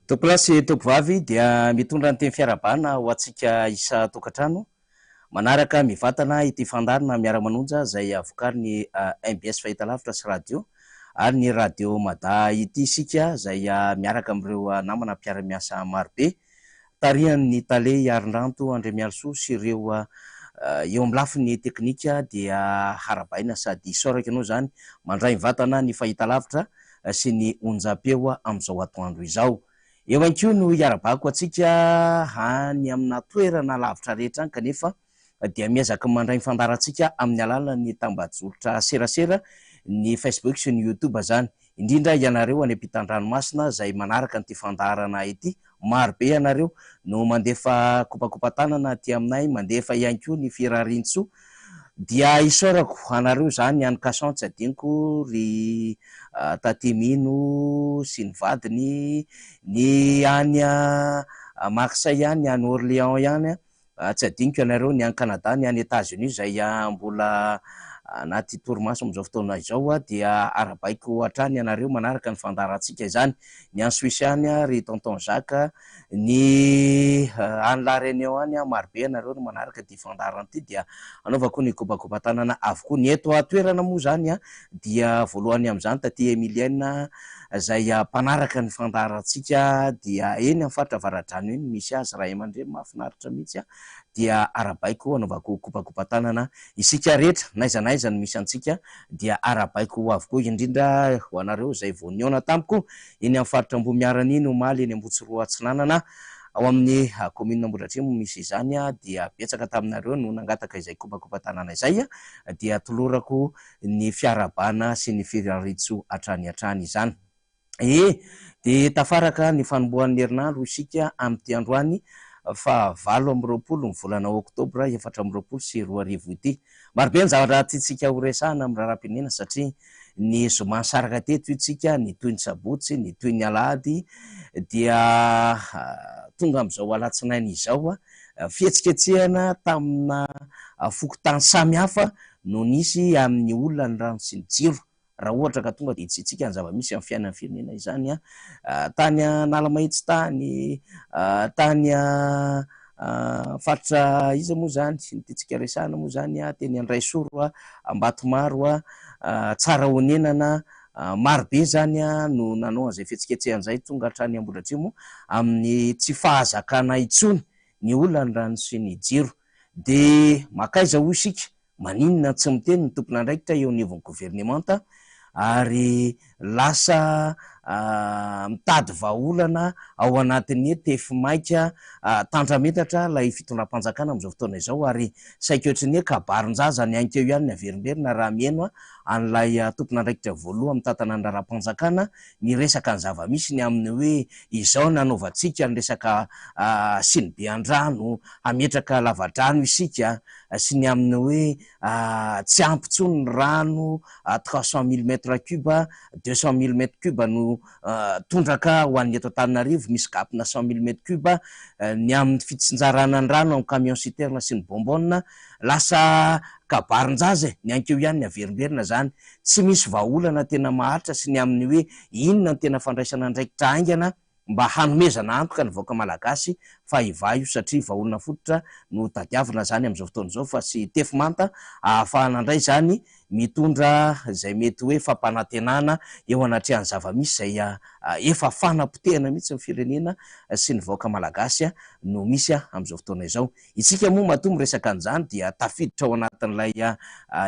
Topilasy topovavy dia mitondra ny teny fiarabana ho antsika isa tokantrano manaraka mivatana ity fandarina miara-manonja izay avokariny MBS fahitalavitra sy radio ary ny radio Mada ity isika izay miaraka amin'ireo namana mpiara-miasa marobe tarihan'ny Tale Arindranto Andremialisoa sy ireo eo amin'ny lafiny teknika dia harabaina sady isaoraka ianao izany mandray mivatana ny fahitalavitra sy ny onjam-peo amin'izao atoandro izao. Eo ihany koa no iarabako antsika any amina toerana lavitra rehetra any kanefa dia miezaka mandray mifandarantsika amin'ny alalan'ny tambajotry serasera ny Facebook sy ny YouTube zany. Indrindra ianareo any ampitan-dranomasina izay manaraka nyity fandarana ity, marobe ianareo no mandefa kopakopa-tanana aty aminay, mandefa ihany koa ny firarintsoa. Dia isaorako anareo zany any Kasan tsy adinoko ry Tatimino sy ny vadiny, ny any Marseille any Orléans ihany, tsy adinoko ianareo ny any Canada, ny any États-Unis izay mbola anaty torimaso amin'izao fotoana izao dia arabaiko hatrany ianareo manaraka ny fandarantsika izany. Ny any Suisse any ry Tonton Jacques, ny any La Réunion any marobe ianareo no manaraka ty fandarana ity dia anaovako ny kopakopa-tanana avokoa. Ny eto atoerana moa zany dia voalohany amin'izany taty Emilienne izay mpanaraka ny fandarantsika dia eny amin'ny faritra avaradrano eny misy azy raha aman-dreny mahafinaritra mihitsy dia arabaiko anaovako kopakopa-tanana isika rehetra n'aiza n'aiza no misy antsika dia arabaiko avokoa, indrindra ho anareo izay vao niona tamiko eny amin'ny faritra Ambomiarany eny omaly eny Ambotsiro Atsinanana ao amin'ny commune Ambohidratrimo misy izany dia betsaka taminareo no nangataka izay kopakopa-tanana izay dia tolorako ny fiarabana sy ny firaritso hatrany izany. Dia tafaraka ny fanombohan'ny herinandro isika amin'ity androany fa 7 ny volana Oktobra 2024 ity. Marobe ny zavatra tiantsika ho resahana amin'ny raharaham-pirenena satria ny zoma saraka teto itsika, ny toy ny sabotsy, ny toy ny alahady dia tonga amin'izao alatsinainy izao fihetsiketsehana tamina fokotany samihafa no nisy amin'ny olona ny rano sy ny jiro. Raha ohatra ka tonga dia itsitsika ny zava-misy amin'ny fiainan'ny firenena izany tany Analamahitsy tany faritra iza moa zany ny tiantsika resahana moa zany teny Andraisoro Ambatomaro tsara honenana marobe zany no nanao an'izay fihetsiketsehan'izay tonga hatrany Ambohidratrimo amin'ny tsy fahazakana intsony ny olona ny rano sy ny jiro. Dia makaiza ho isika maninona tsy miteny ny tompon'andraikitra eo anivon'ny governemanta ary lasa mitady vahaolana ao anatin'ny tefy maika tandrametatra ilay fitondram-panjakana amin'izao fotoana izao ary saika ohatrin'ny hoe kabarin-jaza ny ankeo ihany ny averimberina raha mihaino an'ilay tompon'andraikitra voaloha amin'ny tantanany raharaham-panjakana ny resaka ny zava-misy ny amin'ny hoe izao nanaovantsika ny resaka sinibe an-drano, hametraka lavadrano isika sy ny amin'ny hoe tsy ampy intsony ny rano 300 000 mètres cubes 200 000 mètres cubes no tondraka ho an'ny eto Antananarivo, misy gapina 100 000 mètres cubes ny amin'ny fitsinjarana ny rano amin'ny camion citerne sy ny bonbonne. Lasa kabarin-jaza ny ankeo ihany ny averimberina zany, tsy misy vahaolana tena maharitra sy ny amin'ny hoe inona ny tena fandraisana andraikitra aingana mba hanomezana antoka ny vahoaka malagasy fa hiva io satria vahaolana fototra no tadiavina zany amin'izao fotoana izao fa sy tefy manta ahafahana indray zany mitondra izay mety hoe fampanantenana eo anatrehan'ny zava-misy izay efa fanapotehana mihitsy ny firenena sy ny vahoaka malagasy no misy amin'izao fotoana izao. Isika moa matoa miresaka an'izany dia tafiditra ao anatin'ilay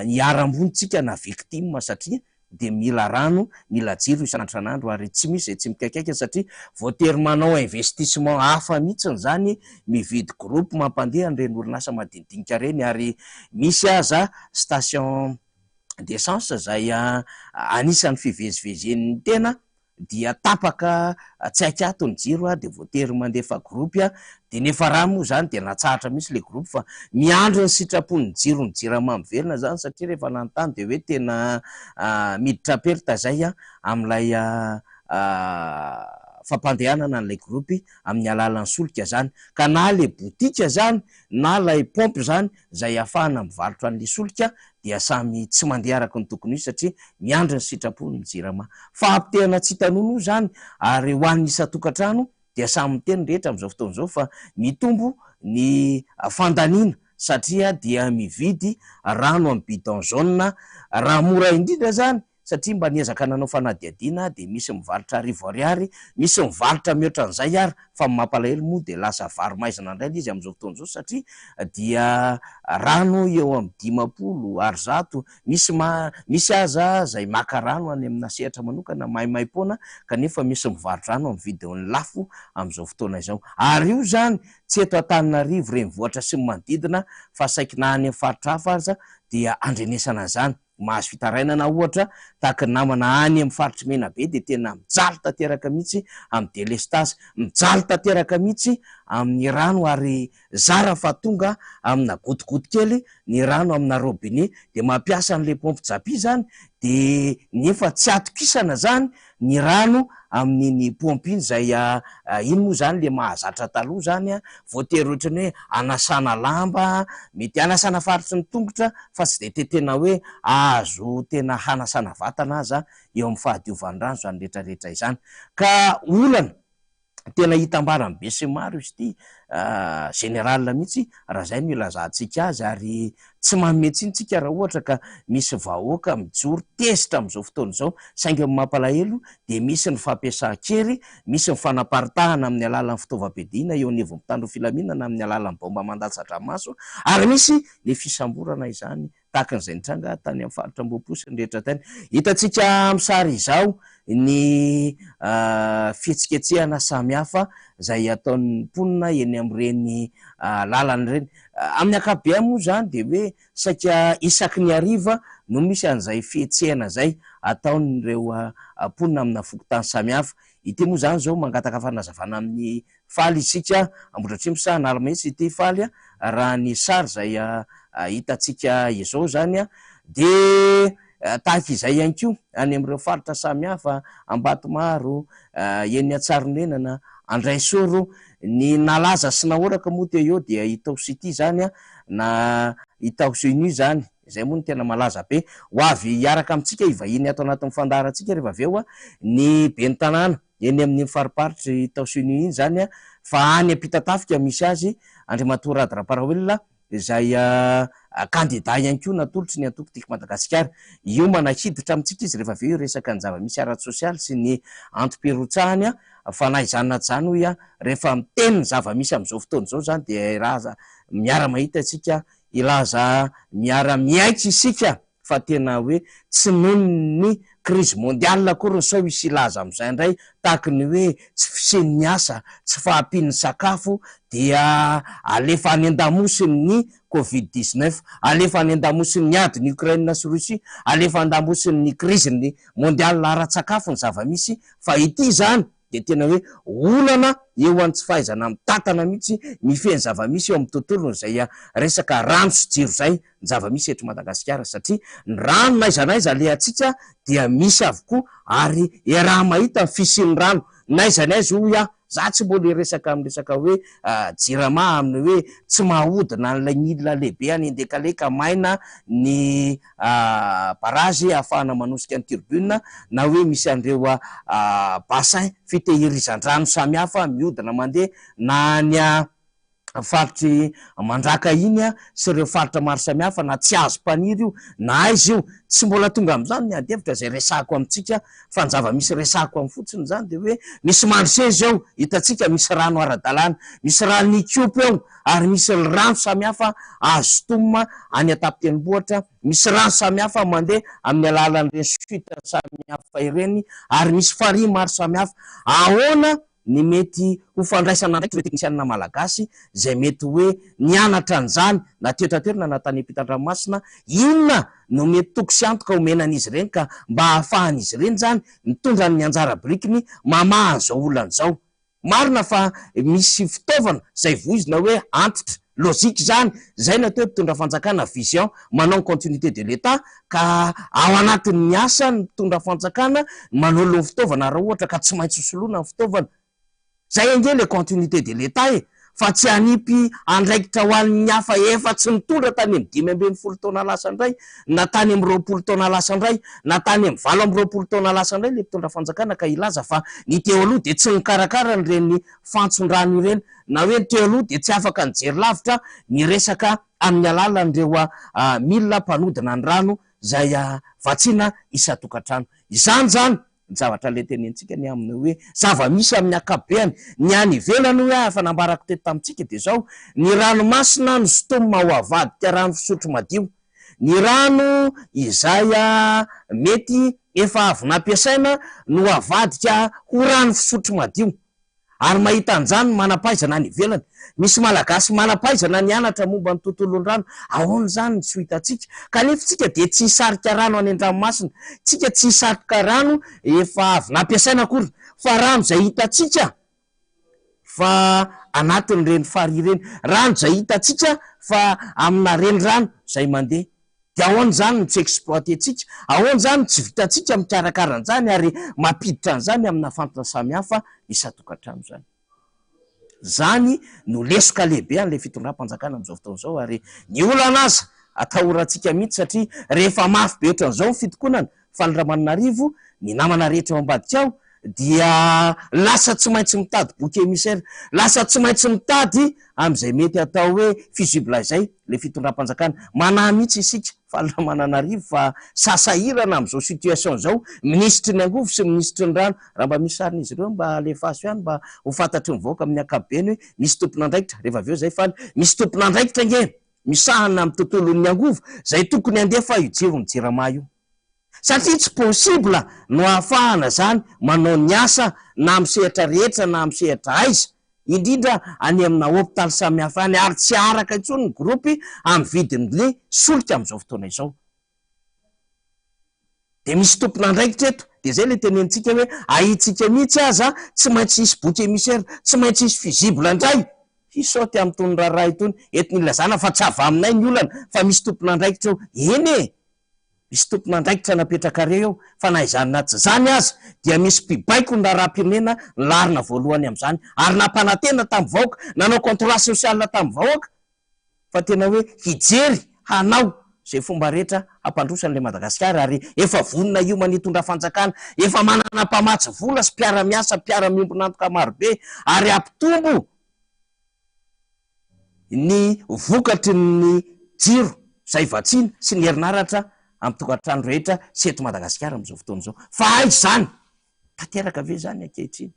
hiaram-bonitsika na victime satria dia mila rano, mila jiro isan'andro ary tsy misy izay tsy mikakaika satria voatery manao investissement hafa mihitsy zany mividy groupe mampandeha an'ireny orinasa madinidinika reny ary misy aza station d'essence izay anisan'ny fivezivezen'ny tena dia tapaka tsy aikato ny jiro dia voatery mandefa groupe dia nefa raha moa zany dia natsahatra misy le groupe fa miandro ny sitrapon'ny jiro ny jirama miverina zany satria rehefa nanontany dia hoe tena miditra perta zay amin'ilay fampandehanana n'ilay groupe amin'ny alalan'ny solika zany ka na le botika zany na lay pompe zany izay ahafahana mivarotra an'le solika dia samy tsy mandeha araka ny tokony izy satria miandry ny sitrapon'ny jirama. Fahampitehana tsy tanono zany ary ho an'ny isa-tokantrano dia samy teny rehetra amin'izao fotoana izao fa mitombo ny fandaniana satria dia mividy rano amin'ny bidon jaune raha mora indrindra zany satria mba niezaka nanao fanadiadiana dia misy mivarotra arivo ariary, misy mivarotra mihoatra an'izay ary fa mampalahelo moa dia lasa vary maizina indray izy amin'izao fotoana izao satria dia rano eo amin'ny 500 ary 100 misy aza zay maka rano any amina sehatra manokana maimaimpona kanefa misy mivarotra rano amin'ny vidiny lafo amin'izao fotoana izao ary io zany tsy eto Antananarivo renivohitra sy ny manodidina fa saika na any amin'ny faritra hafa aza dia andrenesana zany mahazo fitarainana ohatra tahaka ny namana any amin'ny faritry Menabe dia tena mijaly tanteraka mihitsy amin'ny délestage, mijaly tanteraka mihitsy amin'ny rano ary zara fa tonga amina gotigoty kely ny rano amina robinet dia mampiasa an'le pompe japy zany dia nefa tsy atokisana zany ny rano amin'iny pompe iny zay iny moa zany le mahazatra taloha zany voatery ohatra ny hoe anasana lamba, mety anasana faritry ny tongotra fa tsy de tetena hoe azo tena hanasana vatana aza eo amin'ny fahadiovan'ny rano zany rehetrarehetra izany ka olana tena hitambarany be sy maro izy ity général mihitsy raha zay no ilazantsika azy ary tsy manome tsintsika raha ohatra ka misy vahoaka mijoro tezitra amin'izao fotoana izao saingy amin'ny mampalahelo dia misy ny fampiasan-kery, misy ny fanaparitahana amin'ny alalan'ny fitaovam-piadiana eo anivon'ny mpitandro filaminana amin'ny alalan'ny bomba mandatsa-dranomaso ary misy ny fisamborana izany tahaka an'izay nitranga tany amin'ny faritra Ambohiposy ny rehetra tany. Hitantsika amin'ny sary izao ny fihetsiketsehana samihafa zay ataon'ny mponina eny amin'ireny lalana ireny. Amin'ny ankapobeny moa zany dia hoe saika isaky ny hariva no misy an'izay fihetsehana zay ataon'ireo mponina amina fokontany samihafa. Ity moa zany zao mangataka fanazavana amin'ny faly isika Ambohidratrimo sa Analamahitsy ity faly raha ny sary zay hitantsika izao zany dia tahaka izay ihany koa any amin'ireo faritra samihafa Ambatomaro, eny Antsarimenana, Andraisoro ny nalaza sy nahoraka moa teo eo dia Itao City zany na Itao Senu zany izay moa no tena malaza be ho avy hiaraka amintsika ivahiny ato anatin'ny fandaharantsika rehefa avy eo ny ben'ny tanàna eny amin'ny fariparitry Itao Senu iny zany fa any ampita-tafika misy azy Andriamatoa Radraparaolona izay kandida ihany koa natolotry ny antoko tiako Madagasikara. Io manahiditra amintsika izy rehefa avy eo resaka ny zava-misy ara-tsosialy sy ny antom-pirotsahany fa na izany na zany hoy rehefa miteny ny zava-misy amin'izao fotoana izao zany dia raha miara-mahita isika ilaza miara-miaika isika fa tena hoe tsy nohon'ny ny crise mondiale akory ny sao isy ilaza amin'izay indray tahaka ny hoe tsy fisian'ny asa, tsy fahampian'ny sakafo dia alefa any an-damosiny ny Covid-19, alefa any an-damosiny ny adiny Ukraine sy Russie, alefa an-damosiny ny crise ny mondiale ara-tsakafo ny zava-misy fa ity zany dia tena hoe olana eo any tsy fahaizana mitantana mihitsy mifehy zava-misy eo amin'ny tontolony izay resaka rano sy jiro zay ny zava-misy eto Madagasikara satria ny rano naiza naiza alehantsika dia misy avokoa ary raha mahita ny fisian'ny rano naiza naiza hoy za tsy mbola resaka amin'ny resaka hoe jirama amin'ny hoe tsy mahodina n'ilay milina lehibe any andekaleka maina ny barazy ahafahana manosika ny turbine na hoe misy an'ireo bassin fitehirizan-drano samihafa mihodina mandeha na ny faritry Mandraka iny sy ireo faritra maro samihafa na tsy azo mpaniry io na aiza io tsy mbola tonga amin'izany ny andevitra zay resako amintsika fa ny zava-misy resako amin'ny fotsiny zany dia hoe misy mandriseza eo hitantsika misy rano ara-dalàna, misy rano nikopy eo ary misy rano samihafa azo tomma any an-tampon-tendrombohitra, misy rano samihafa mandeha amin'ny alalan'ireny suite samihafa ireny ary misy farihy maro samihafa. Ahoana ny mety ho fandraisana ndraiky ireo teknisianina malagasy zay mety hoe nianatra an'izany na toetratoerana na tany ampitan-dranomasina, inona no mety toko sy antoka omenan'izy ireny ka mba hahafahan'izy ireny zany mitondra ny anjara birikiny mamaha an'izao olana izao. Marina fa misy fitaovana zay voizina hoe antitra lôzika zany zay natao hoe mpitondra fanjakana vision manao ny continuité de l'État ka ao anatin'ny asa ny mpitondra fanjakana manolo ny fitaovana raha ohatra ka tsy maintsy soloina ny fitaovana. Zay ange le continuité de l'État fa tsy hanipy andraikitra ho an'ny hafa efa tsy mitondra tany amin'ny 5 taona lasa indray, na tany amin'ny 20 taona lasa indray, na tany amin'ny 20 taona lasa indray le mpitondra fanjakana, ka ilaza fa ny teo aloha de tsy nikarakara nireny fantson-drano ireny, na hoe teo aloha de tsy afaka nijery lavitra ny resaka amin'ny alalan'ireo milina mpanodina ny rano zay vatsiana isa-tokantrano. Izany zany ny zavatra le tenentsika ny amin'ny hoe zava-misy amin'ny akabeany ny any ivelany hoe afa nambarako teto tamintsika de zao ny ranomasina no sotomina ho avadika rano fisotro madio, ny rano izay mety efa avy nampiasaina no avadika ho rano fisotro madio. Ary mahita an'izany manampaizana ny ivelany, misy malagasy manampaizana ny anatra momba ny tontolon'ny rano, ahoana zany ny tsy hitantsika, kanefa tsika de tsy hisarika rano any an-dranomasina, tsika tsy hisarika rano efa avy nampiasaina akory, fa rano zay hitantsika fa anatin'ireny fary ireny, rano zay hitantsika fa amina renirano zay mandeha. De ahoana zany no tsy exploitentsika, ahoana zany tsy vitantsika mikarakara an'izany ary mampiditra an'izany amina fantona samihafa isa-tokantrano zany. Zany no lesoka lehibe an'le fitondram-panjakana amin'izao fotoana izao, ary ny olana aza atahorantsika mihitsy satria rehefa mafy be ohatran'izao ny fitokonana Falondramanonarivo, ny namana rehetra ao ambadika ao dia lasa tsy maintsy mitady boky émissaire, lasa tsy maintsy mitady am'izay mety atao hoe fusible izay le fitondram-panjakana. Manahy mihitsy isika Falondramanonarivo fa sasahirana am'izao situation zao, ministry ny angovo sy ministry ny rano, raha mba misy sarin'izy ireo mba alefaso ihany mba ho fantatry ny voaka amin'ny akapobeny hoe misy tompon'andraikitra, rehefa avy eo zay fa misy tompon'andraikitra nge misahana amin'ny tontolon'ny angovo zay tokony andefa io jiro ny jirama io, satria tsy possible no ahafahana zany manao ny asa na amin'ny sehatra rehetra na amin'ny sehatra aiza, indrindra any amina hôpitaly samihafa any, ary tsy araka intsony ny gropy amin'ny vidin'le solika amin'izao fotoana izao. De misy tompon'andraikitra eto, de zay le tenentsika hoe ahitsika mihitsy aza tsy maintsy hisy boky émissaire, tsy maintsy hisy fusible indray hisaoty amin'itony raharaha itony entin'ny ilazana fa tsy avy aminay ny olana fa misy tompon'andraikitra eo. Eny e, misy tompon'andraikitra napetraka reo eo, fa na izany na tsy zany aza dia misy mpibaiko ny raharaham-pirenena larina voalohany amin'izany, ary nampanantena tamin'ny vahoaka, nanao contrat social tamin'ny vahoaka, fa tena hoe hijery hanao zay fomba rehetra hampandrosan'le Madagasikara, ary efa vonona io manitondra fanjakana, efa manana mpamatsy vola sy mpiara-miasa, mpiara-miombonantoka marobe, ary ampitombo ny vokatry ny jiro zay vatsiana sy ny herinaratra amin'ny tokantrano rehetra sy eto Madagasikara amin'izao fotoana izao. Fa aiza zany? Tanteraka ve zany ankehitriny?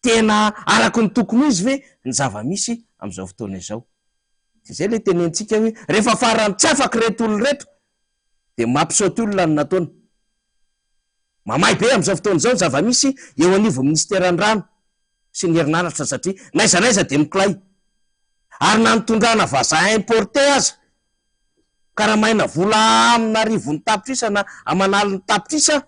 Tena araky ny tokony izy ve ny zava-misy amin'izao fotoana izao? De zay le tenentsika hoe rehefa farany tsy afaka reto olona reto de mampisaoty olona ny nataony. Mamay be amin'izao fotoana izao zava-misy eo anivo ministeran'ny rano sy ny herinaratra, satria naiza naiza de mikolay, ary na nitondrana vazaha importé aza karamaina vola amina rivony tapitrisa na amanaliny tapitrisa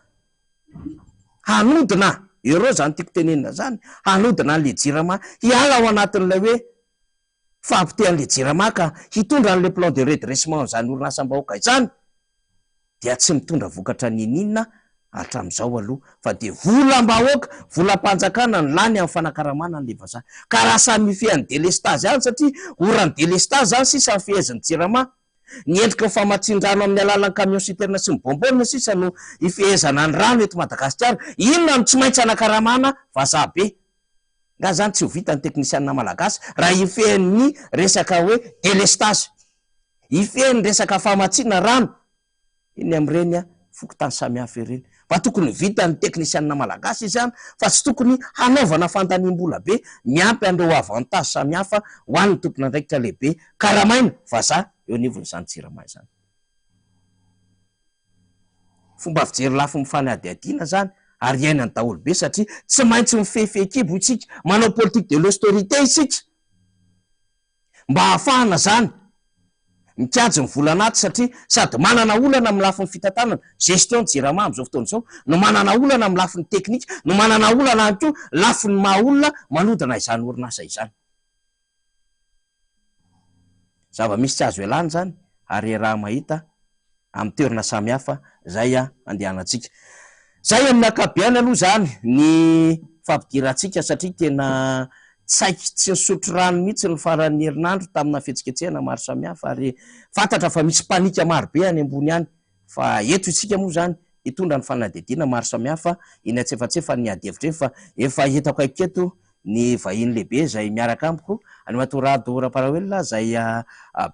hanodina euro zany tiako tenenina zany, hanodina an'le jirama hiala ao anatin'ilay hoe fampitehan'le jirama ka hitondra an'le plan de redressement zany orinasam-bahoaka izany, dia tsy mitondra vokatra ninina hatramin'izao aloha, fa de volam-bahoaka, volam-panjakana ny lany amin'ny fanakaramana an'le vazaha. Ka raha samy mifehan'ny délestage any, satria oran'ny délestage zany sisa ny fehezan'ny jirama, ny endrika ny famatsin-drano amin'ny alalan'ny camion citerne sy ny bonbonina sisa no ifehezana ny rano eto Madagasikara, inona no tsy maintsy anakaramana vazaha be. Nga zany tsy ho vita ny teknisianina malagasy raha ifehan'ny resaka hoe délestage, ifehan'ny resaka famatsiana rano iny amin'ireny fokotany samihafa ireny. Fa tokony vita ny teknisianina malagasy izany, fa tsy tokony hanaovana fandaniam-bola be miampy an'ireo avantage samihafa ho an'ny tompon'andraikitra lehibe karamaina vazaha eo anivon'izany jirama izany. Fomba fijery lafo mifanadiadiana zany ary iainany daholo be, satria tsy maintsy mifehifehikibo isika, manao politique de l'austérité isika mba hahafahana zany mikajy ny volanaty, satria sady manana olana amin'ny lafin'ny fitantanana gestion jirama amin'izao fotoana izao, no manana olana amin'ny lafin'ny teknika, no manana olana ihany koa lafin'ny maha olona manodina izany orinasa izany. Zava-misy tsy azo ialana zany, ary raha mahita amin'ny toerana samihafa zay andehanantsika. Zay amin'ny akabeany aloha zany ny fampidirantsika, satria tena tsaiky tsy nisotro rano mihitsy ny faran'ny herinandro tamina fetsiketsehana maro samihafa ary fantatra fa misy panika marobe any ambony any fa eto isika moa zany hitondra ny fanadidina maro samihafa iny atsefatsefa ny adihevitra fa efa hitako aiketo ny vahiny lehibe zay miaraka amiko any matorado raparahelona zay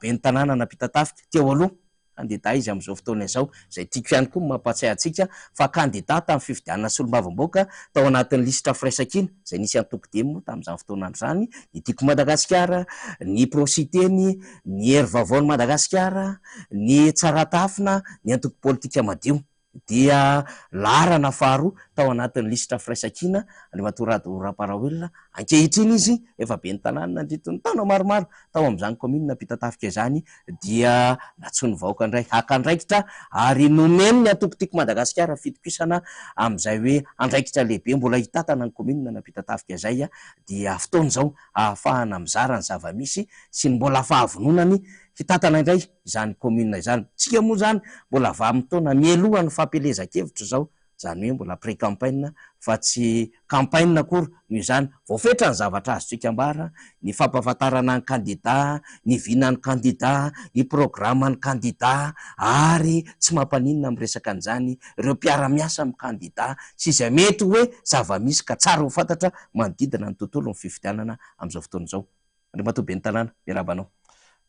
ben'ny tanàna napita tafika teo aloha kandida izy am'izao fotoana izao zay tiako ihany koa mampatsay atsika fa kandida tamin'ny fifidianana solombavam-boaka tao anatin'ny lisitra firaisakina zay nisy antokidemo tamin'izany fotoanany zany ny tiako Madagasikara, ny prositeny, ny hery vaovaon'ny Madagasikara, ny tsaratafina, ny antoko politika madio dia larana faharoa tao anatin'ny lisitra firaisakina any matorado raparahelona ankehitriny izy efa ben'ny tanàna nandritony taona maromaro tao amin'izany commune napita tafika izany dia natsony vahoaka indray hakandraikitra ary nomeny ny antokotiko Madagasikara fitokisana amin'izay hoe andraikitra lehibe mbola hitatana ny commune napita tafika izay dia fotoan'izao ahafahana mizara ny zava-misy sy ny mbola fahavononany hitatana indray izany commune izany tsika moa zany mbola vamintaona mieloha ny fampelezan-kevitra zao zany hoe mbola pré-campagne fa tsy campagne akory noho izany voafetra ny zavatra azotsika ambara ny fampahafantarana ny kandida, ny vinany kandida, ny programa ny kandida ary tsy mampaninona amin'ny resaka an'izany ireo mpiara-miasa amin'ny kandida sy izay mety hoe zava-misy ka tsara ho fantatra manodidina ny tontolo ny fifidianana amin'izao fotoana izao. Andriamatoa ben'ny tanàna miarabanao.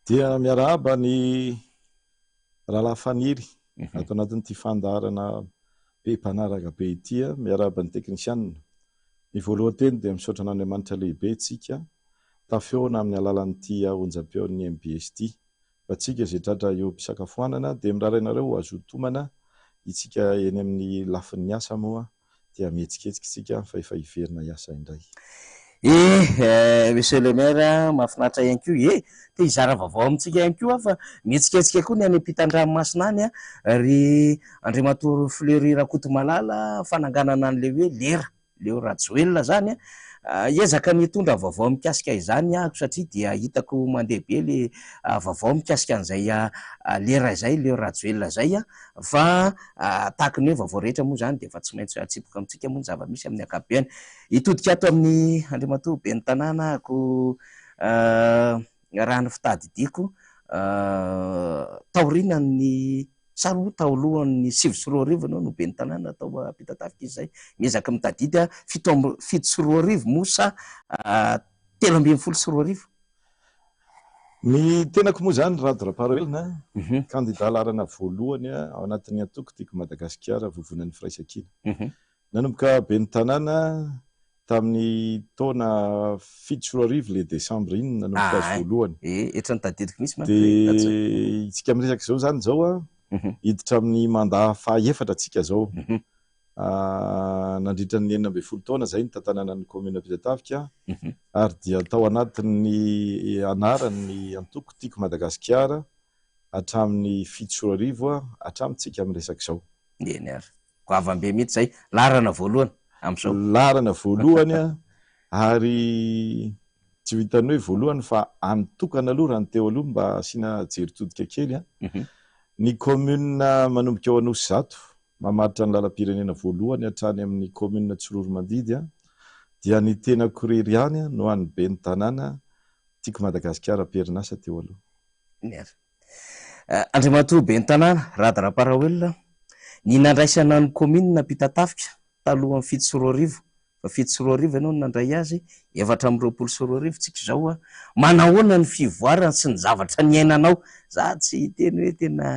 Dia miarahaba ny rahalahy Faniry ato anatin'ity fandaharana be mpanaraka be ity miarahaba ny teknisianina ny voalohanteny dia misaotra n'Andriamanitra lehibe tsika tafeona amin'ny alalan'ity onjam-peon'ny MBS ity fa tsika zay tratra eo mpisakafoanana dia mirarainareo azo tomana itsika eny amin'ny lafin'ny asa moa dia mihetsiketsika tsika fa efa hiverina hiasa indray. Monsieur le maire mahafinaritra ihany koa te hizara vaovao amintsika ihany koa fa mihetsiketsika koa ny any ampitan-dranomasina any ry Andriamatoa Fleury Rakotomalala fananganana an'le hoe Leo Rajoelina zany ezaka nitondra vaovao mikasika izany ahako satria dia hitako mandeha be le vaovao mikasika an'izay lera izay Leo Rajoelina zay fa tahaka ny hoe vaovao rehetra moa zany dia efa tsy maintsy atsipoka amintsika moa ny zava-misy amin'ny ankapobeny hitodika ato amin'ny Andriamatoa ben'ny tanàna ako raha ny fitadidiako taorina ny saroa tao alohan'ny 7 no ben'ny tanàna tao apita tafika izy zay miezaka mitadidy 7 mosa 13 ny tenako moa zany Rado Raparahelona kandida larana voalohany ao anatin'ny antokotiko Madagasikara vovonan'ny firaisakina nanomboka ben'ny tanàna tamin'ny taona 7 le Desambra iny nanomboka azy voalohany etra nitadidiko misy dia itsika miresaka zao zany zao hiditra amin'ny manda fahaefatra tsika zao nandritra ny 19 taona zay ny tantanana ny commune apita tafika ary dia tao anatin'ny anaran'ny antokotiko Madagasikara hatramin'ny 7 hatramintsika miresaka zao eny ary goavambe mihitsy zay larana voalohany am'izao larana voalohany ary tsy vitany hoe voalohany fa antokana aloha raha ny teo aloha mba asiana jeritodika kely ny commune manomboka ao Anosy Zato mamaritra ny lalam-pirenena voalohany hatrany amin'ny commune Tsororo Mandidy dia ny tena Koreriany no an'ny ben'ny tanàna tiako Madagasikara perinasa teo aloha. Andriamatoa ben'ny tanàna Rado Raparahelona ny nandraisana ny commune napita tafika talohan'ny 7 fa 7 ianao nandray azy 420 tsika zao manahoana ny fivoarana sy ny zavatra ny ainanao za tsy teny hoe tena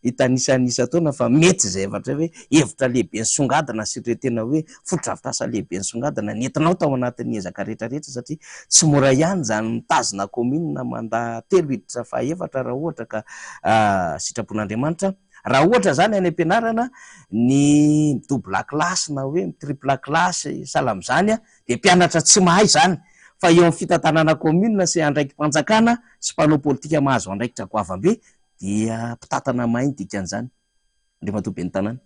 hitanisanisa taona fa mety zay evatra hoe hevitra lehibe ny songadina sy ireo tena hoe fotodrafitrasa lehibe ny songadina nentinao tao anatin'ny ezaka rehetrarehetra satria tsy mora ihany zany mitazona commune manda 3 hiditra fahaefatra raha ohatra ka sitrapon'Andriamanitra raha ohatra zany any am-pianarana ny double classe na hoe triple classe salam'izany dia mpianatra tsy mahay zany fa eo amin'ny fitantanana commune sy andraiky mpanjakana sy mpanao politika mahazo andraikitra goavambe dia mpitatana mahay dikan'izany. Andriamatoa ben'ny tanàna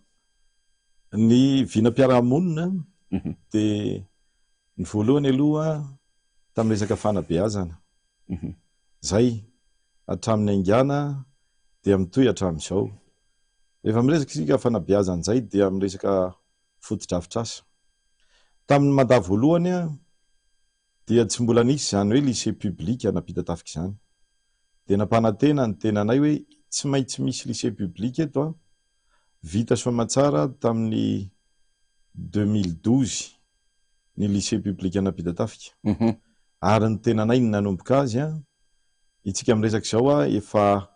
ny vinam-piarahamonina dia ny voalohany aloha tamin'ny resaka fanabeazana zay hatramin'ny aingana dia mitohy hatramin'izao rehefa miresaka isika fanabeazana zay dia miresaka fotodrafitrasa tamin'ny mandat voalohany a dia tsy mbola nisy zany hoe lycée public napita tafika izany, dia nampanantena ny tenanay hoe tsy maintsy misy lycée public eto a, vita soamatsara tamin'ny 2012 ny lycée public napita tafika. Ary ny tenanay ny nanomboka azy a, itsika miresaka izao a efa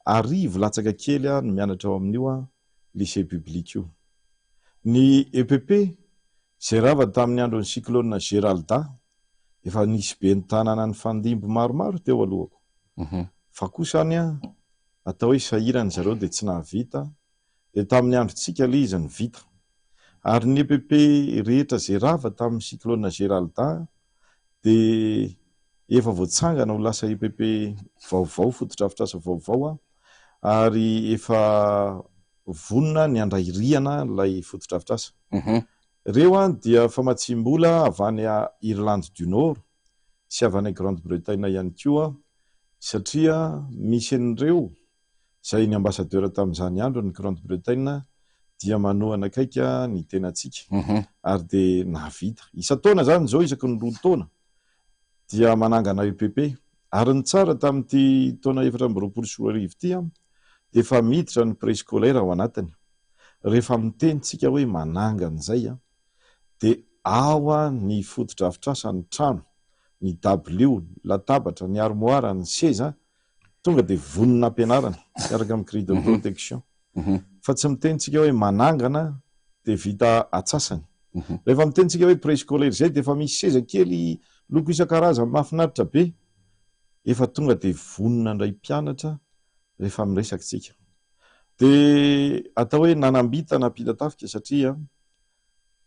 arivo latsaka kely a no mianatra ao amin'io a lycée public io. Ny EPP zay rava tamin'ny andron'ny cyclone Géralda efa nisy be ny tanàna ny fandimby maromaro teo alohako, fa kosany a atao hoe sahirany zareo dia tsy nahavita, dia tamin'ny androntsika le izy ny vita. Ary ny EPP rehetra zay rava tamin'ny cyclone Géralda dia efa voatsangana ho lasa EPP vaovao, foto-drafitrasa vaovao a, ary efa vonona ny andray riana ilay foto-drafitrasa. Reo a dia famatsim-bola avy any Irlande du Nord sy avy any Grande-Bretagne ihany koa, satria misy an'ireo izay ny ambassadeur tamin'izany andro ny Grande-Bretagne dia manohana akaika ny tenantsika, ary dia nahavita. Isa-taona zany zao, isaky ny 2 taona dia manangana EPP. Ary ny tsara tamin'ity taona 2024 ity a, dia efa miditra ny préscolaire ao anatiny. Rehefa mitenitsika hoe manangana izay a, dia ao a ny foto-drafitrasa, ny trano, ny dabilio, latabatra, ny armoire, ny seza, tonga dia vonona ampianarana miaraka amin'ny grille de protection. Fa tsy mitenitsika hoe manangana dia vita atsasany. Rehefa mitenitsika hoe préscolaire izay dia efa misy seza kely loko isan-karazany mahafinaritra be, efa tonga dia vonona indray mpianatra rehefa miresaka tsika. Dia atao hoe nanambita napita tafika satria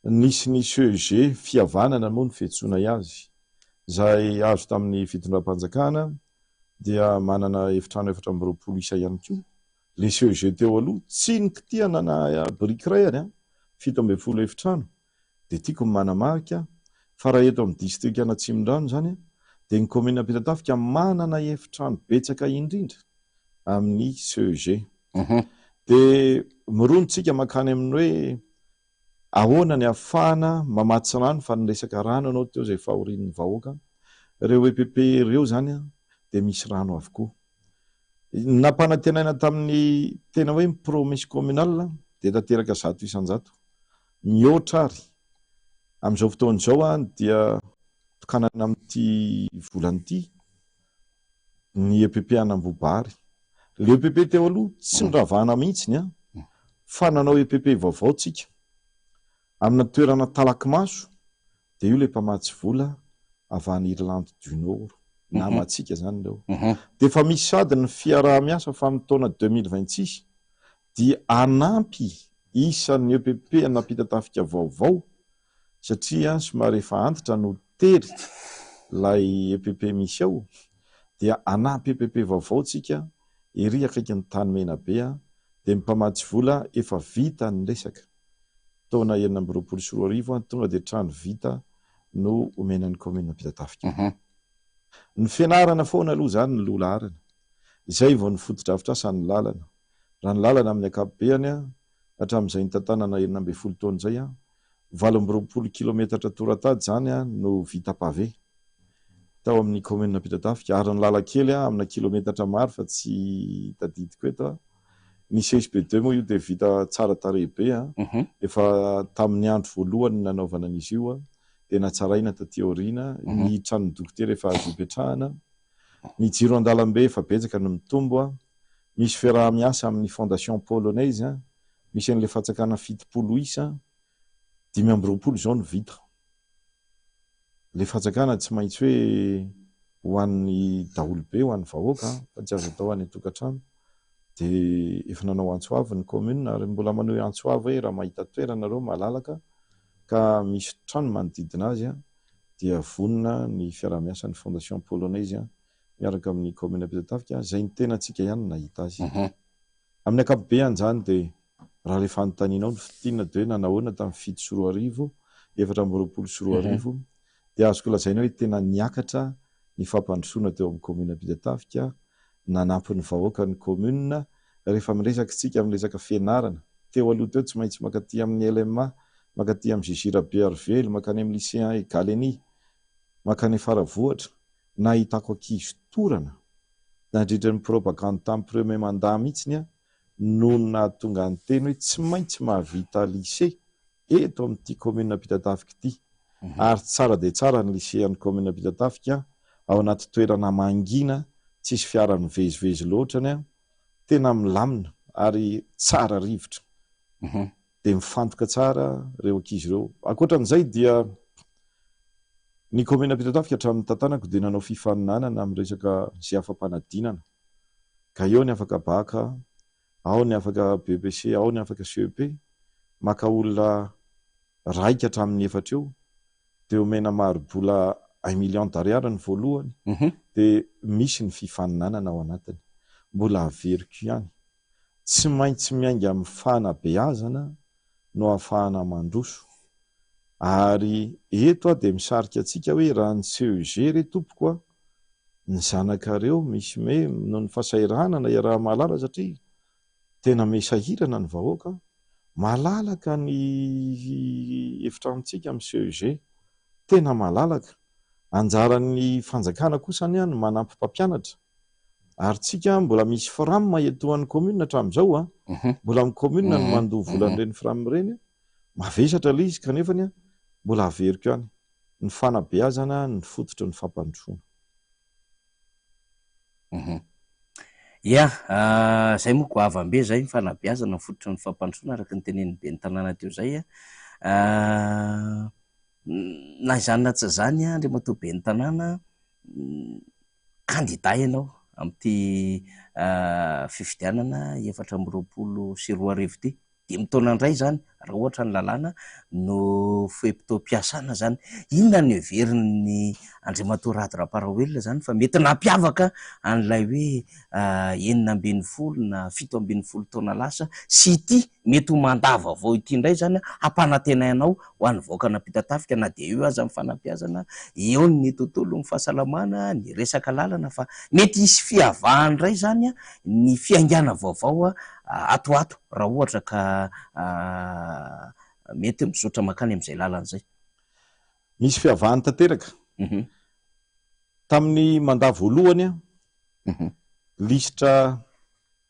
nisy ny CEG fihavanana moa ny fiantsoana azy, izay azo tamin'ny fitondram-panjakana, dia manana efitrano 420 isa ihany koa. Le CEG teo aloha tsy nikitiana na briqueraire 17 efitrano, dia tiako manamarika fa raha eto amin'ny district Anatsimondrano zany dia ny commune napita tafika manana efitrano betsaka indrindra amin'ny CEG. Dia mirontsika makany amin'ny hoe ahoana ny ahafahana mamatsy rano fa niresaka rano anao teo izay fahorian'ny vahoaka, reo EPP reo zany a dia misy rano avokoa. Nampanantenaina tamin'ny tena hoe promesse communale dia tanteraka 100 isan-jato mihoatra ary amin'izao fotoana izao a, dia tokanana amin'ity volanyity ny EPP anambobary. Le EPP teo aloha tsy niravahana mihitsiny a, fa nanao EPP vaovao tsika amina toerana Talakimaso, dia io le mpamatsy vola avy any Irlande du Nord, namatsika zany reo. Dia efa misy sady ny fiaraha-miasa fa amin'ny taona 2026 dia anampy isan'ny EPP napita tafika vaovao, satria somary efa antitra no tery lay EPP misy ao, dia anampy EPP vaovao tsika ery akaiky ny tany mena be a, dia ny mpamatsy vola efa vita ny resaka. Taona 2024 tonga dia trano vita no omenan'ny commune napita tafika. Ny fianarana foana aloha zany ny lola arana, izay vao ny foto-drafitrasa ny lalana. Raha ny lalana amin'ny ankapobeny a, hatramin'izay ny tantanana 12 taona izay a, 20 kilometatra toratady zany a no vita pavé tao amin'ny commune napita tafika. Ary ny lalakely a amina kilometatra maro fa tsy tadidiko eto a, ny CSP2 moa io dia vita tsara tarehy be a, efa tamin'ny andro voalohany nanaovana an'izy io a, dia natsaraina taty aoriana, ny tranon'ny dokotera efa azo ipetrahana, ny jiro an-dalambe efa betsaka no mitombo a, misy fiaraha-miasa amin'ny fondation polonaise a, misy an'ilay fatsakana 70 isa, 520 zao no vita. Le fatsakana tsy maintsy hoe ho an'ny daholobe, ho an'ny vahoaka, fa tsy azo atao any an-tokantrano. Dia efa nanao antsoavy ny commune, ary mbola manao antsoavy hoe raha mahita toerana nareo malalaka ka misy trano manodidina azy a, dia vonona ny fiaraha-miasa ny fondation polonaise miaraka amin'ny commune napita tafika, izay ny tena antsika ihany nahita azy. Amin'ny ankapobeny zany dia raha le fanontanianao ny fitinana dia hoe nanahoana tamin'ny 7 sy 20, 20 sy 20, dia azoko lazaina hoe tena niakatra ny fampandrosoana teo amin'ny commune napita tafika, nanampy ny vahoaka ny commune rehefa miresaka tsika amin'ny resaka fianarana. Teo aloha teo tsy maintsy makaty amin'ny LMA makaty amin'ny Zizirabe Arvelo, makany amin'ny lycéen Galeny, makany Faravohatra, nahitako ankizy torana nandrindra ny propagande tamin'ny premier mandat mihitsiny a, no nahatonga ny teny hoe tsy maintsy mahavita lycée eto amin'ity commune Ampitatafika ity. Ary tsara dia tsara ny lycée an'ny commune Ampitatafika, ao anaty toerana mangina, tsisy fiara mivezivezy loatrany a, tena milamina ary tsara rivotra. Dia mifantoka tsara ireo ankizy ireo. Ankoatran'izay dia ny commune Ampitatafika hatramin'ny tantanako dia nanao fifaninanana amin'ny resaka izay afam-panadinana. Ka eo ny afaka baka, ao ny afaka BPC, ao ny afaka CEP, maka olona raika hatramin'ny 4 eo, dia omena marobola 1 million d'ariary ny voalohany, dia misy ny fifaninanana ao anatiny. Mbola averiko ihany. Tsy maintsy miainga amin'ny fanabeazana no ahafahana mandroso. Ary eto dia misarika antsika hoe raha ny CEG re tompoko a, ny zanakareo misy noho ny fahasahiranana iaraha mahalala, satria tena mesahirana ny vahoaka, malalaka ny efitranontsika amin'ny CEG, tena malalaka. Anjaran'ny fanjakana kosa ny manampy mpampianatra. Ary tsika mbola misy frame etoan'ny commune hatramin'izao a, mbola amin'ny commune no mandoha volan'ireny frame ireny, mavesatra ilay izy kanefany mbola averiko ihany ny fanabeazana ny fototry ny fampandrosoana. Zay moa ko avam-be zay ny fanabeazana ny fototry ny fampandrosoana araka ny tenen'ny be ny tanàna teo zay na izany na tsy zany Andriamatoa be ny tanàna, kandida ianao amin'ity fifidianana 2024 ity, 5 taona indray zany raha ohatra ny lalàna no fohem-pitom-piasana zany. Inona ny heverin'ny Andriamatoa Rady Raparahawelona zany fa mety nampiavaka an'ilay hoe 19 na 17 taona lasa sy ity mety ho mandava avao ity indray zany hampanantenainao ho an'ny vahoakana Ampitatafika, na dia eo aza amin'ny fanabeazana, eo ny tontolo ny fahasalamana, ny resaka lalana, fa mety hisy fiavahany indray zany ny fiaingana vaovao atoato raha ohatra ka mety mizotra makany amin'izay lalana izay. Misy fiavahany tanteraka. Tamin'ny mandat voalohany lisitra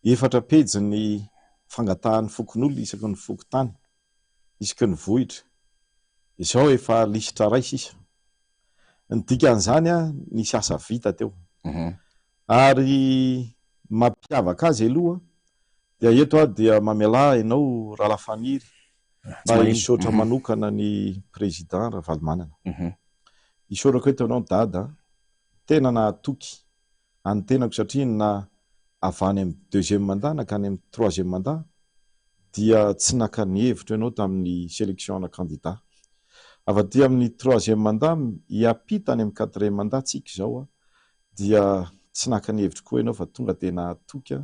4 pejy ny fangatahan'ny fokon'olona isaky ny fokotany, isaky ny vohitra. Izao efa lisitra ray sisa. Ny dikan'izany nisy asa vita teo. Ary mampiavaka azy aloha dia eto dia mamela ianao Ralafaniry mba hisaotra manokana ny président Ravalomanana. Isaorako eto ianao dada, tena nahatoky any tenako, satria na avany amin'ny 2e mandat nakany amin'ny 3e mandat dia tsy naka ny hevitra ianao tamin'ny sélection na candidat. Avaty amin'ny 3e mandat hiampita any amin'ny 4e mandat tsika izao dia tsy naka ny hevitra koa ianao fa tonga dia nahatoky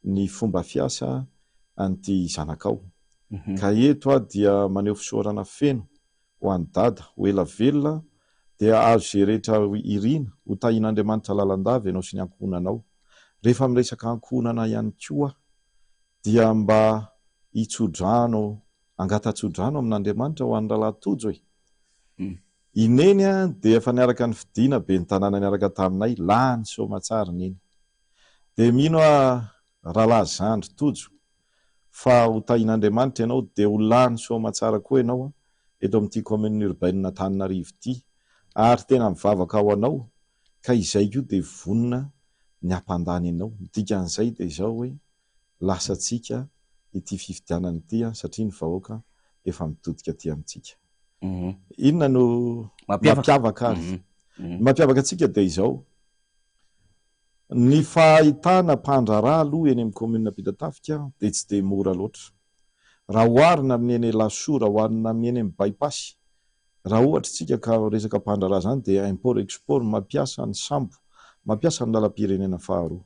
ny fomba fiasa an'ity zanakao. Ka eto dia maneho fisaorana feno ho an'ny dada, ho ela velona, dia azo izay rehetra irina ho tahin'Andriamanitra lalandava ianao sy ny ankohonanao. Rehefa miresaka ankohonana ihany koa dia mba hitsodrano, angatatsodrano amin'Andriamanitra ho an'ny rahalahatojo ineny dia efa niaraka ny fidiana be ny tanàna niaraka taminay lany soamatsara neny. Dia mino rahalahy Zandry Tojo fa ho tahin'Andriamanitra ianao dia ho lany soamatsara koa ianao eto amin'ity commune urbaine Antananarivo ity, ary tena mivavaka ao anao, ka izay koa dia vonona ny hampandany ianao. Dikan'izay dia izao hoe lasatsika ity fifidianana ity satria ny vahoaka efa mitodika aty amintsika. Inona no mampiavaka azy? Mampiavaka antsika dia izao, ny fahitana mpandraharaha aloha eny amin'ny commune Ampitatafika dia tsy dia mora loatra. Raha oharina amin'ny eny Lasoa, raha oharina amin'ny eny bypass, raha ohatra tsika ka resaka mpandraharaha zany dia import export mampiasa ny sambo, mampiasa ny lalam-pirenena faharoa.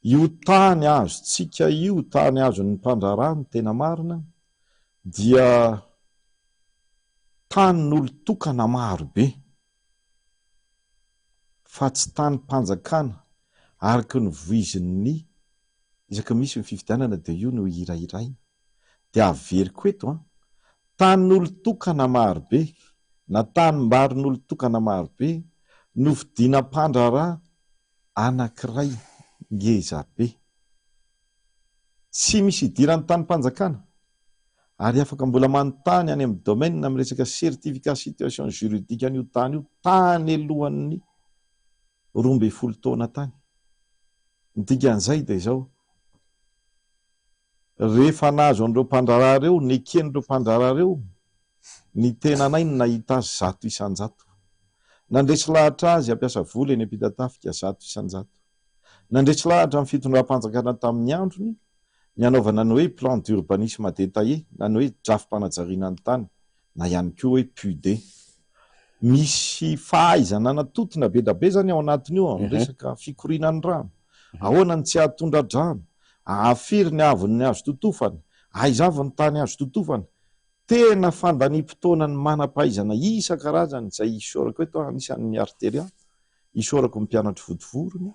Io tany azotsika io, tany azon'ny mpandraharaha ny tena marina, dia tanin'olo tokana maro be, fa tsy tany mpanjakana, araky ny voizin'ny isaky misy ny fifidianana dia io no hirahiraina. Dia averiko eto tan'olo tokana marobe na tanimbarin'olo tokana marobe no vidina mpandrara anankiray ngezabe. Tsy misy idirany tanympanjakana ary afaka mbola manontany any amin'ny domaine amin'ny resaka certificat situation juridique an'io tany io tany alohan'ny 12 taona tany. Dikan'izay dia izao, rehefa nahazo an'ireo mpandrarà ireo, neken'ireo mpandrarà ireo, ny tenanay no nahita azy 100 isan-jato. Nandresy lahatra azy hampiasa vola eny Ampitatafika 100 isan-jato. Nandresy lahatra amin'ny fitondram-panjakana tamin'ny androny, ny anaovana ny hoe plan d'urbanisme détaillé, na ny hoe drafim-panajariana ny tany, na ihany koa hoe PUD. Misy fahaizana natotona be da be zany ao anatiny io amin'ny resaka fikorinan'ny rano. Ahoana ny tsy ahatondra-drano, ahafiry ny aviny azo totofana, aizavy ny tany azo totofana. Tena fandanim-potoana ny manam-pahaizana isan-karazany izay isorako eto anisan'ny arteria, isorako ny mpianatra votovorona,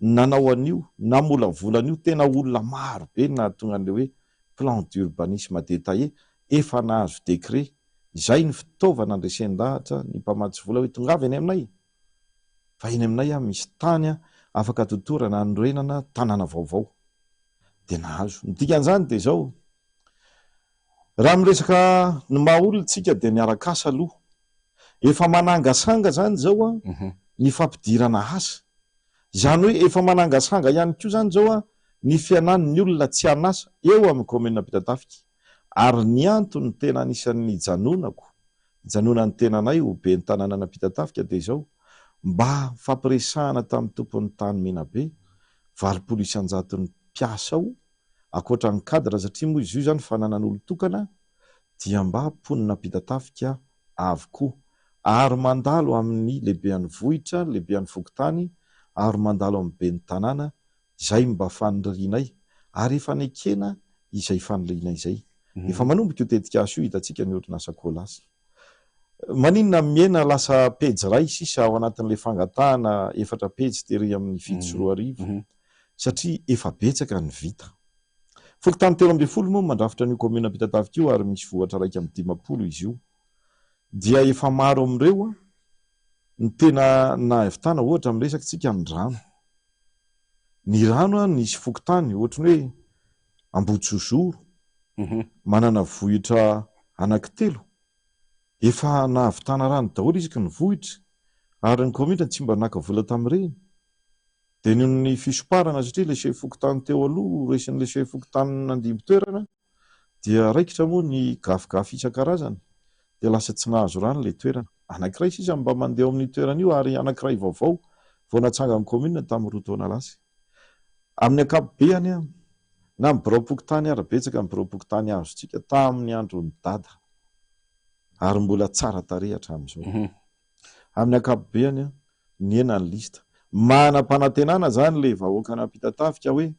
nanao an'io, namolavolana io, tena olona maro be na tonga an'ilay hoe plan d'urbanisme détaillé, efa nahazo décret. Izay ny fitaovana andresen-dahatra ny mpamatsy vola hoe tongava eny aminay. Fa eny aminay misy tany afaka totorana anorenana tanàna vaovao. Dia nahazo. Ny dikan'izany dia izao, raha miresaka ny maha-olontsika dia miaraka asa aloha. Efa manangasanga zany zao ny fampidirana asa. Izany hoe efa manangasanga ihany koa zany zao ny fianan'ny olona tsy hanasa eo amin'ny commune Ampitatafika. Ary ny antony tena anisan'ny janonany tenanay ho be ny tanàna Ampitatafika dia izao, mba fampiresahana tamin'ny tompon'ny tany Menabe 20 isan-jato ny mpiasa ao akoatra ny kadra, satria moa izy io zany fananan'olo tokana dia mba mponina Ampitatafika avokoa, ary mandalo amin'ny lehibean'ny vohitra, lehibean'ny fokotany, ary mandalo amin'ny be ny tanàna, izay mba fanirianay ary efa nekena izay fanirianay izay. Efa manomboka io tetikasa io hitantsika ny orinasa Colas. Maninona miena lasa pejy ray sisa ao anatin'ilay fangatahana 4 pejy tery amin'ny 7 satria efa betsaka ny vita. Fokotany 13 moa mandrafitra ny commune Ampitatafika io ary misy vohatra 150 izy io. Dia efa maro amin'ireo ny tena nahavitana ohatra amin'ny resakitsika ny rano. Ny rano nisy fokotany ohatrany hoe Ambohitsozoro, manana vohitra anankitelo, efa nahavitana rano daholo isaky ny vohitra, ary ny commune tsy mba naka vola tamin'ireny. Dia noho ny fisoparana satria ilay sehy fokotany teo aloha resin'ilay sehy fokotany nandimby-toerana, dia raikitra moa ny gafigafy isan-karazany, dia lasa tsy nahazo rano ilay toerana. Anankiray sisa mba mandeha amin'ny toerana io ary anankiray vaovao vao natsanga ny commune tamin'ny 2 taona lasa. Amin'ny ankapobeny na ny birao-pokotany ary betsaka ny birao-pokotany azontsika tamin'ny andron'ny dada, ary mbola tsara tarehy hatramin'izao. Amin'ny ankapobeny ny ena ny lista. Manam-panantenana zany ilay vahoaka any Ampitatafika hoe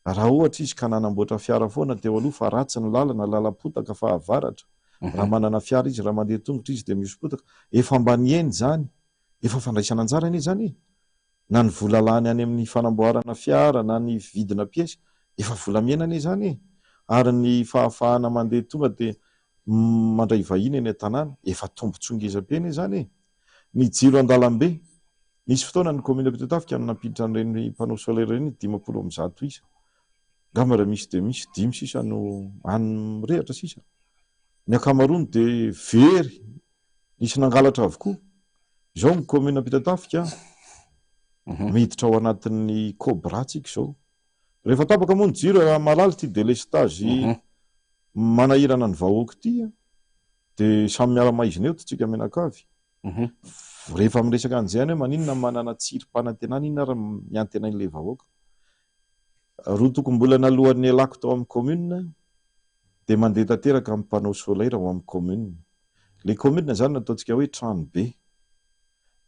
raha ohatra izy ka nanamboatra fiara foana teo aloha fa ratsy ny lalana, lalam-potaka fa avaratra, raha manana fiara izy, raha mandeha tongotra izy dia misy potaka, efa mba nieny zany, efa fandraisana anjara anie zany, na ny vola lany any amin'ny fanamboarana fiara na ny vidina piesy efa volamena anie zany, ary ny fahafahana mandeha tonga dia mandray vahiny eny an-tanàna efa tombotsongeza-be anie zany. Ny jiro an-dalambe, nisy fotoana ny commune Ampitatafika nampiditra an'ireny mpanao solaire ireny 50 isa. Gamara misy dia misy 5 sisa no any mirehatra sisa. Ny ankamaroany dia very, nisy nangalatra avokoa. Izao ny commune Ampitatafika miditra ao anatin'ny Cobra tsika izao. Rehefa tapaka moa ny jiro malala ty délestage manahirana ny vahoaka ity, dia samy miara-maizina eo tsika menakavy. Rehefa miresaka an'izay hoe maninona manana tsirim-panantenana, inona ary miantenain'ilay vahoaka. Roa tokom-bolana alohan'ny alako tao amin'ny commune dia mandeha tanteraka amin'ny mpanao solaire ao amin'ny commune. Ilay commune zany nataontsika hoe trano be.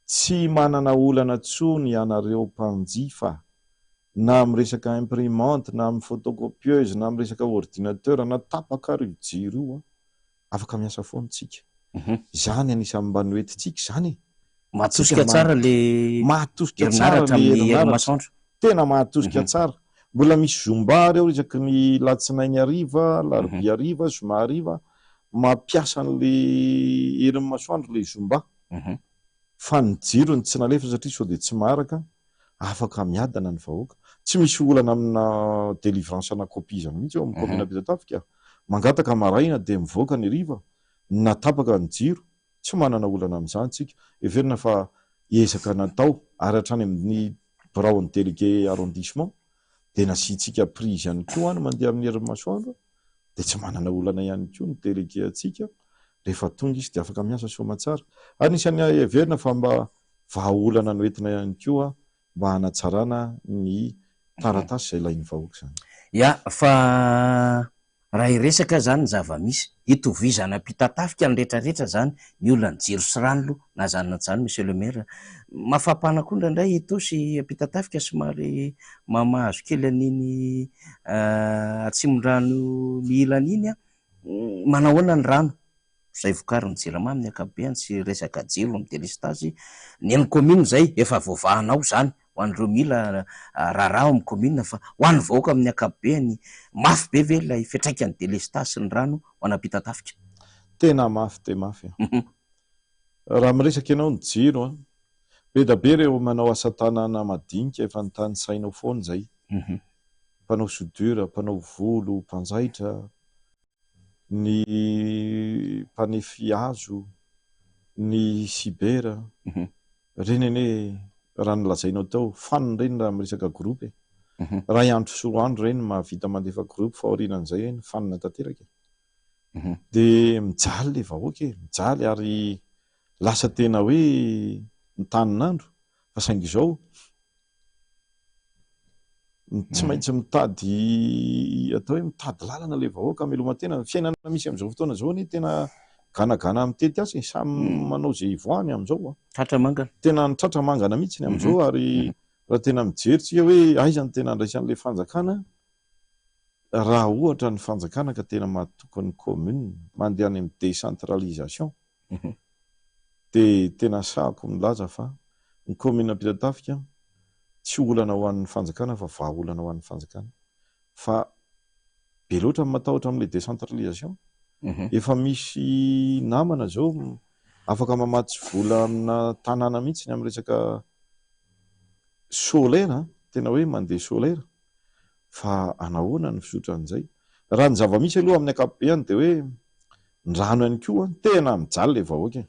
Tsy manana olana tsony ianareo mpanjifa, na amin'ny resaka imprimante, na amin'ny photocopieuse, na amin'ny resaka ordinateur, na tapaka ry jiro io afaka miasa foantsika. Zany anisan'ny mba noetintsika zany. Mahatosika tsara le mahatosika tsara le masoandro. Tena mahatosika tsara. Mbola misy zombary eo isaky ny latsinainy hariva, larobia hariva, zoma hariva, mampiasa an'le herin'ny masoandro le zomba fa ny jirony tsy nalefa satria sao de tsy maraka afaka miadana ny vahoaka tsy misy olana amina délivrance na copizana mihitsy eo amin'ny commune Betatafika mangataka maraina de mivoaka ny riva natapaka ny jiro tsy manana olana amin'izany tsika everina fa ezaka natao ary hatrany amin'ny braony délégué arrondissement de nasitsika prise ihany koa any mandeha amin'ny herin'ny masoandro de tsy manana olana ihany koa ny délégué atsika rehefa tonga izy de afaka miasa soamatsara anisany everina fa mba vahaolana no entina ihany koa mba hanatsarana ny taratasy zay ilain'ny vahoaka zany ya fa raha iresaka zany zava-misy itovizana mpitatafika ny rehetrarehetra zany ny olona ny jiro sy rano na zany na zany monsieur le maire mafampana koa ndraindray itosy mpitatafika somary mamahazo kely an'iny atsimon-drano miilan'iny manahoana ny rano zay vokary ny jirama amin'ny ankapobeny sy resaka jiro amin'ny délestage ny commune zay efa voavahanao zany ho an'ireo mila raharaha amin'ny commune fa ho an'ny vahoaka amin'ny ankapobeny mafy be ve ilay fiatraikany délestage sy ny rano ho anam-pitatafika tena mafy de mafy raha miresaka ianao ny jiro be da be reo manao asa tanana madinika efa ny tany sainao foana zay mpanao soudure mpanao volo mpanjaitra ny mpanefy hazo ny sibera reny ane raha nolazainao tao faniny reny raha miresaka groupe raha iandro soandro reny mahavita mandefa groupe fa aorinan'izay ny fanina tanteraka de mijaly le vahoaka mijaly ary lasa tena hoe ny taninandro fa saingy izao tsy maintsy mitady atao hoe mitady lalana le vahoaka meloma-tena fiainana misy am'izao fotoana zao ny tena ganagana mitety asy samy manao zay voany am'izao tratra mangana tena ny tratra mangana mihitsy ny am'izao ary raha tena mijery tsika hoe aizany tena andraisan'le fanjakana raha ohatra ny fanjakana ka tena mahatokony commune mandeha any amin'ny décentralisation de tena sahako milaza fa ny commune Betatafika tsy olana ho an'ny fanjakana fa vahaolana ho an'ny fanjakana fa be loatra matahotra amin'le décentralisation efa misy namana zao afaka mamatsy vola amina tanàna mihitsy ny amin'ny resaka solaire tena hoe mandeha solaire fa anahoana ny fisotra an'izay raha ny zava-misy aloha amin'ny ankapobeny de hoe ny rano ihany koa tena mijaly le vahoaka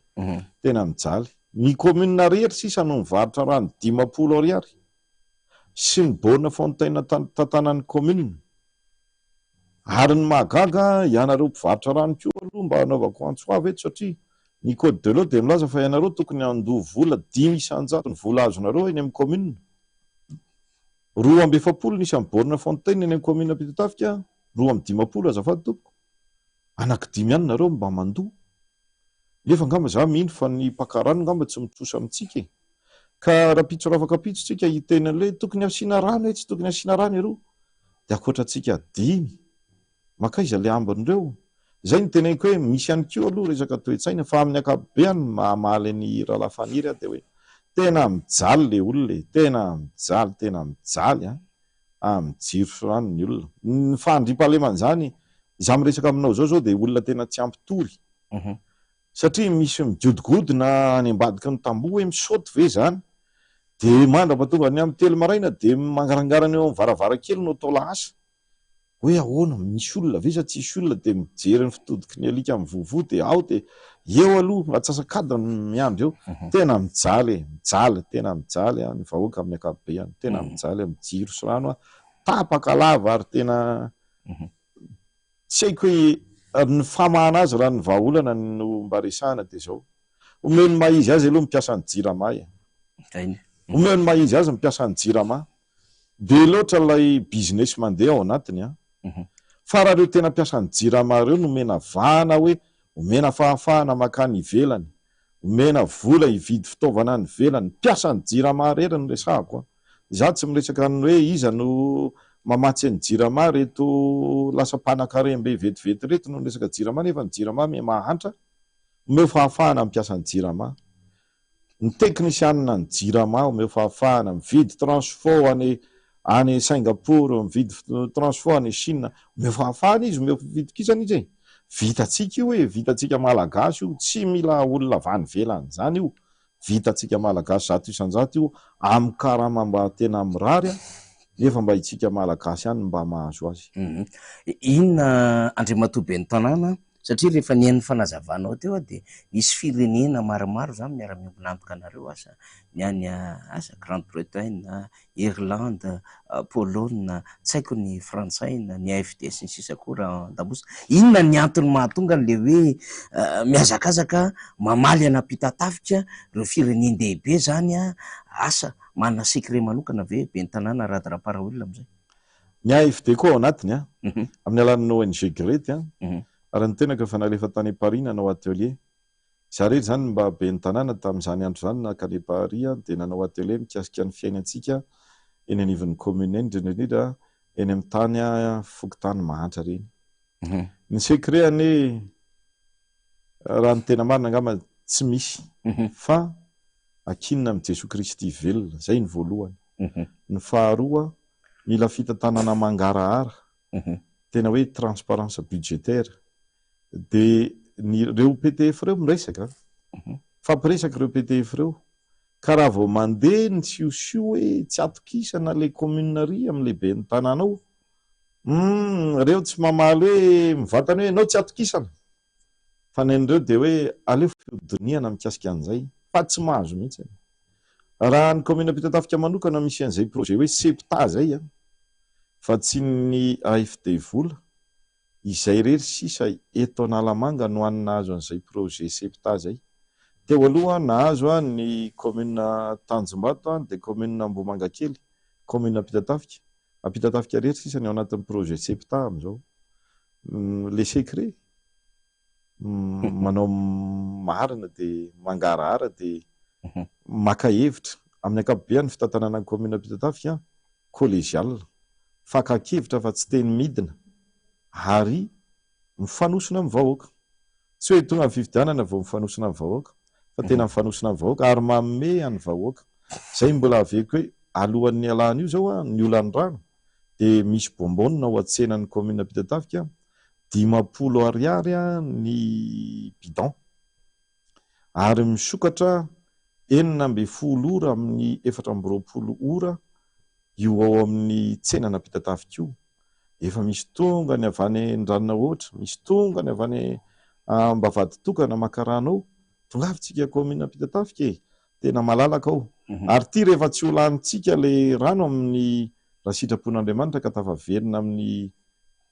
tena mijaly ny commune rehetra sisa no mivarotra rano 50 ariary sy ny borne fontaine tantanan'ny commune ary ny mahagaga ianareo mpivarotra rano koa aloha mba hanaovako antsoava eto satria ny code de l'eau de milaza fa ianareo tokony andoha vola 500 ny vola azonareo eny amin'ny commune 250 nisy amin'ny borne fontaine eny amin'ny commune Betatafika 250 azafady tompoko anaky 5 ihany nareo mba mandoa nefa ngamba za mino fa ny mpakarano ngamba tsy mitsosa amitsika ka raha pitso rafaka pitso tsika hiteny an'le tokony asina rano tsy tokony asina rano ero de akoatra tsika 5 makaiza le ambin'ireo zay ny teneniko hoe misy ihany koa aloha resaka toe-tsaina fa amin'ny ankapobeny mahamaly ny ralafaniry de hoe tena mijaly le olona tena mijaly amin'ny jiro sy rano ny olona ny fandriam-pahaleman'izany za miresaka aminao zao de olona tena tsy ampitory satria misy mijodigodina any ambadiky ny tamboho hoe misaoty ve zany de mandrapatonga ny amin'ny telo maraina de mangarangarana eo amin'ny varavarakely no atao lahasa hoe ahoana misy olona ve sa tsisy olona de mijery ny fitodiky ny alika amin'ny vovo de ao de eo aloha atsasakadiny miandro eo tena mijaly ny vahoaka amin'ny ankapobeny tena mijaly amin'ny jiro sy rano tapaka lava ary tena tsy haiko hoe ny famahana azy raha ny vahaolana no mba resahana de zao omeny mahizy azy aloha mipiasa ny jirama omeny mahizy azy mipiasa ny jirama be loatra lay business mandeha ao anatiny fa raha reo tena piasa ny jirama reo no mena vahana hoe omena fahafahana makany ivelany omena vola ividy fitaovana ny velany piasa ny jirama rera no resahako za tsy miresaka ny hoe iza no mamatsy ny jirama reto lasa mpanakarembe vetivety reto no resaka jirama nefa ny jirama me mahantra omeo fahafahana mipiasa ny jirama ny teknisianina ny jirama omeo fahafahana mividy transport any Singapour mividy transport any Chine omeo fahafahana izy omeo fividikisana izy vitatsika io hoe vitatsika malagasy io, tsy mila olona vany velany zany io, vitatsika malagasy zato isanjato io amin'ny karama mba tena mirary nefa mba itsika malagasy ihany mba mahazo azy. Inona Andriamatoa Ben'ny Tanàna, satria rehefa nihain'ny fanazavanao teo dia misy firenena maromaro zany miara-miombonantoka anareo asa ny any asa Grande-Bretagne, Irlande, Pologne, tsy haiko ny frantsay na ny AFD sy ny sisa koa raha andamosina. Inona ny antony mahatonga le hoe mihazakazaka mamaly anam-pitatafika reo firenendehibe zany asa manana secret manokana ve Ben'ny Tanàna radra-para olona amizay? Ny AFD koa ao anatiny amin'ny alalan'ny ONG Grety ary ny tenaka fa nalefa tany Paris nanao atelier zareo zany mba Ben'ny Tanàna tamin'izany andro zany nakany Paris dia nanao atelier mikasika ny fiainantsika eny anivon'ny commune eny indrindra eny amin'ny tany fokontany mahantra reny. Ny secret ane raha ny tena marina angamba tsy misy fa akinina amin'ny Jesoa Kristy velona, zay ny voalohany. Ny faharoa mila fitantanana mangarahara, tena hoe transparence budgétaire, dia reo PTF reo miresaka fampiresaka reo PTF reo ka raha vao mandeha ny siosio hoe tsy atokisana le commune ry amin'le Ben'ny Tanàna ao, reo tsy mamaly hoe mivatana hoe anao tsy atokisana fa nen'ireo dia hoe aleo fiodiniana mikasika an'izay fa tsy mahazo mihitsy. Raha ny commune Ampitatafika manokana misy an'izay projet hoe SEPTA zay fa tsy ny AFD vola izay rery sisa eto Analamanga no any nahazo an'izay projet SEPTA zay. Teo aloha nahazo ny commune Tanjombato dia commune Ambohimangakely, commune Ampitatafika. Ampitatafika rery sisa ny ao anatin'ny projet SEPTA amin'izao. Le secret manao marina dia mangarahara dia maka hevitra amin'ny ankapobeny fitantanana ny commune Ampitatafika collégial, fakakevitra fa tsy teny midina ary mifanosona amin'ny vahoaka, tsy hoe tonga fifidianana vao mifanosona amin'ny vahoaka fa tena mifanosona amin'ny vahoaka ary manome an'ny vahoaka. Zay mbola aveko hoe alohan'ny alahany io zao ny olan'ny rano dia misy bonbonina ao an-tsenan'ny commune Ampitatafika 50 ariary ny bidon ary misokatra 900 ora amin'ny 420 ora io ao amin'ny tsenana Ampitatafika io. Efa misy tonga ny avy any Andranona ohatra, misy tonga ny avy any Ambavady tokana makarana ao, tongavintsika commune Ampitatafika tena malalaka ao. Ary ty rehefa tsy ho lanitsika le rano amin'ny raha sitrapon'Andriamanitra ka tafaverina amin'ny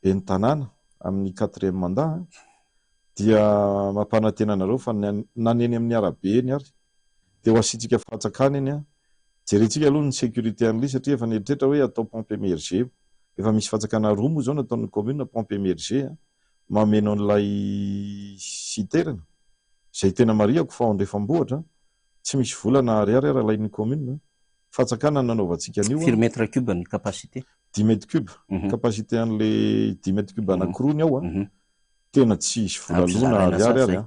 Ben'ny Tanàna amin'ny 4e mandat dia mampanantena anareo fa naneny amin'ny arabe eny ary dia ho asitsika fahatsakana eny jerentsika aloha ny sécurité an'ilay satria efa nieritreritra hoe atao pompe émerger. Efa misy fatsakana roa moa zao nataon'ny commune pompe émerger mameno an'ilay citerna zay tena mariako fa andrefambohatra tsy misy volana ariary raha lain'ny commune. Fatsakana nanaovantsika an'io. Firy mètre cube ny capacité? 10 mètres cube. Capacité an'le 10 mètres cube anankiroa ny ao tena tsy misy volalona ariary ary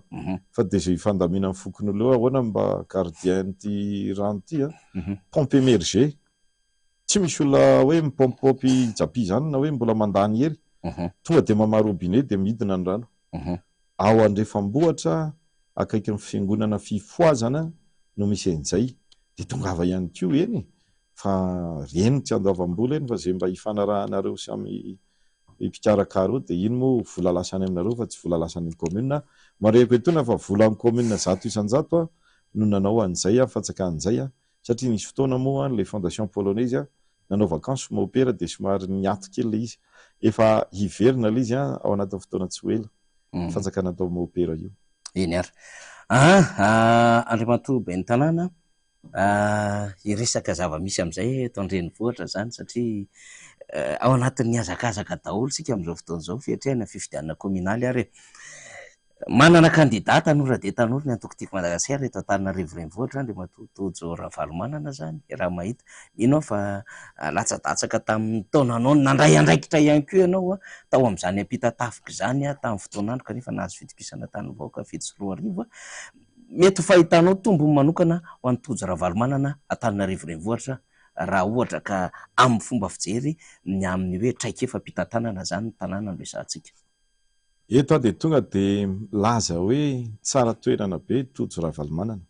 fa dia zay fandamina amin'ny fokon'oleo ahoana mba gardien ty rano ty pompe émerger. Tsy misy olona hoe mipompipompy japy zany na hoe mbola mandany hery, tonga dia mamaha robinet dia midina ny rano. Ao andrefambohatra akaiky ny fiangonana fifoazana no misy an'izay dia tongava ihany koa eny fa reny tsy andoavam-bola eny fa zay mba hifanarahanareo samy mpikarakaro dia iny moa vola lasany aminareo fa tsy vola lasany commune. Mareko etona fa volan'ny commune 100 isanjato no nanao an'izay fatsakan'izay satria nisy fotoana moa le fondation polonaise nanao vacances maopera dia somary niato kely le izy, efa hiverina le izy ao anatin'ny fotoana tsy ho ela fatsakana atao maopera io. Eny ary Andriamatoa Ben'ny Tanàna, iresaka zava-misy amin'izay eto an-drenivohitra zany satria ao anatin'ny hazakazaka daholo sika amin'izao fotoana izao fiatrehana fifidianana communaly ary manana kandidata Tanora dia Tanora ny antoko-tiako Madagasikara eto Antananarivo renivohitra Andriamatoa Tojo Ravalomanana zany raha mahita mino fa latsa-datsaka tamin'ny taonanao nandray andraikitra ihany koa ianao tao amin'izany Ampitatafika zany tamin'ny fotoanandro kanefa nahazo fitokisana tany vahoaka fety sy roa arivo. Mety fahitanao tombony manokana ho an'ny Tojo Ravalomanana Antananarivo renivohitra raha ohatra ka amin'ny fomba fijery ny amin'ny hoe traikefa ampitantanana zany ny tanàna no resahantsika? eto a dia tonga dia laza hoe tsara toerana be tojo Ravalomanana.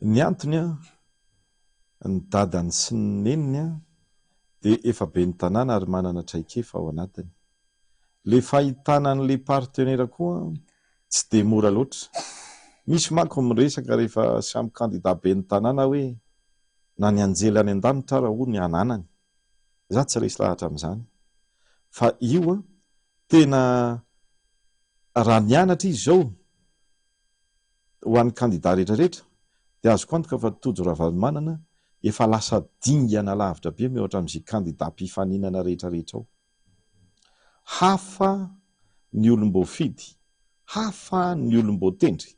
Ny antony a ny dadany sy ny neniny a dia efa be ny tanàna ary manana traikefa ao anatiny. Le fahitana an'le partenera koa tsy dia mora loatra. Misy manko miresaka rehefa samy kandida be ny tanàna hoe na ny anjely any an-danitra ara ho ny ananany. Za tsy resy lahatra amin'izany. Fa io a tena raha nianatra izy zao ho an'ny kandida rehetrarehetra dia azoko antoka fa tojo Ravalomanana efa lasa dingana lavitra be mihoatra amin'izay kandida mpifaninana rehetrarehetra ao. Hafa ny olom-boafidy, hafa ny olom-boatendry,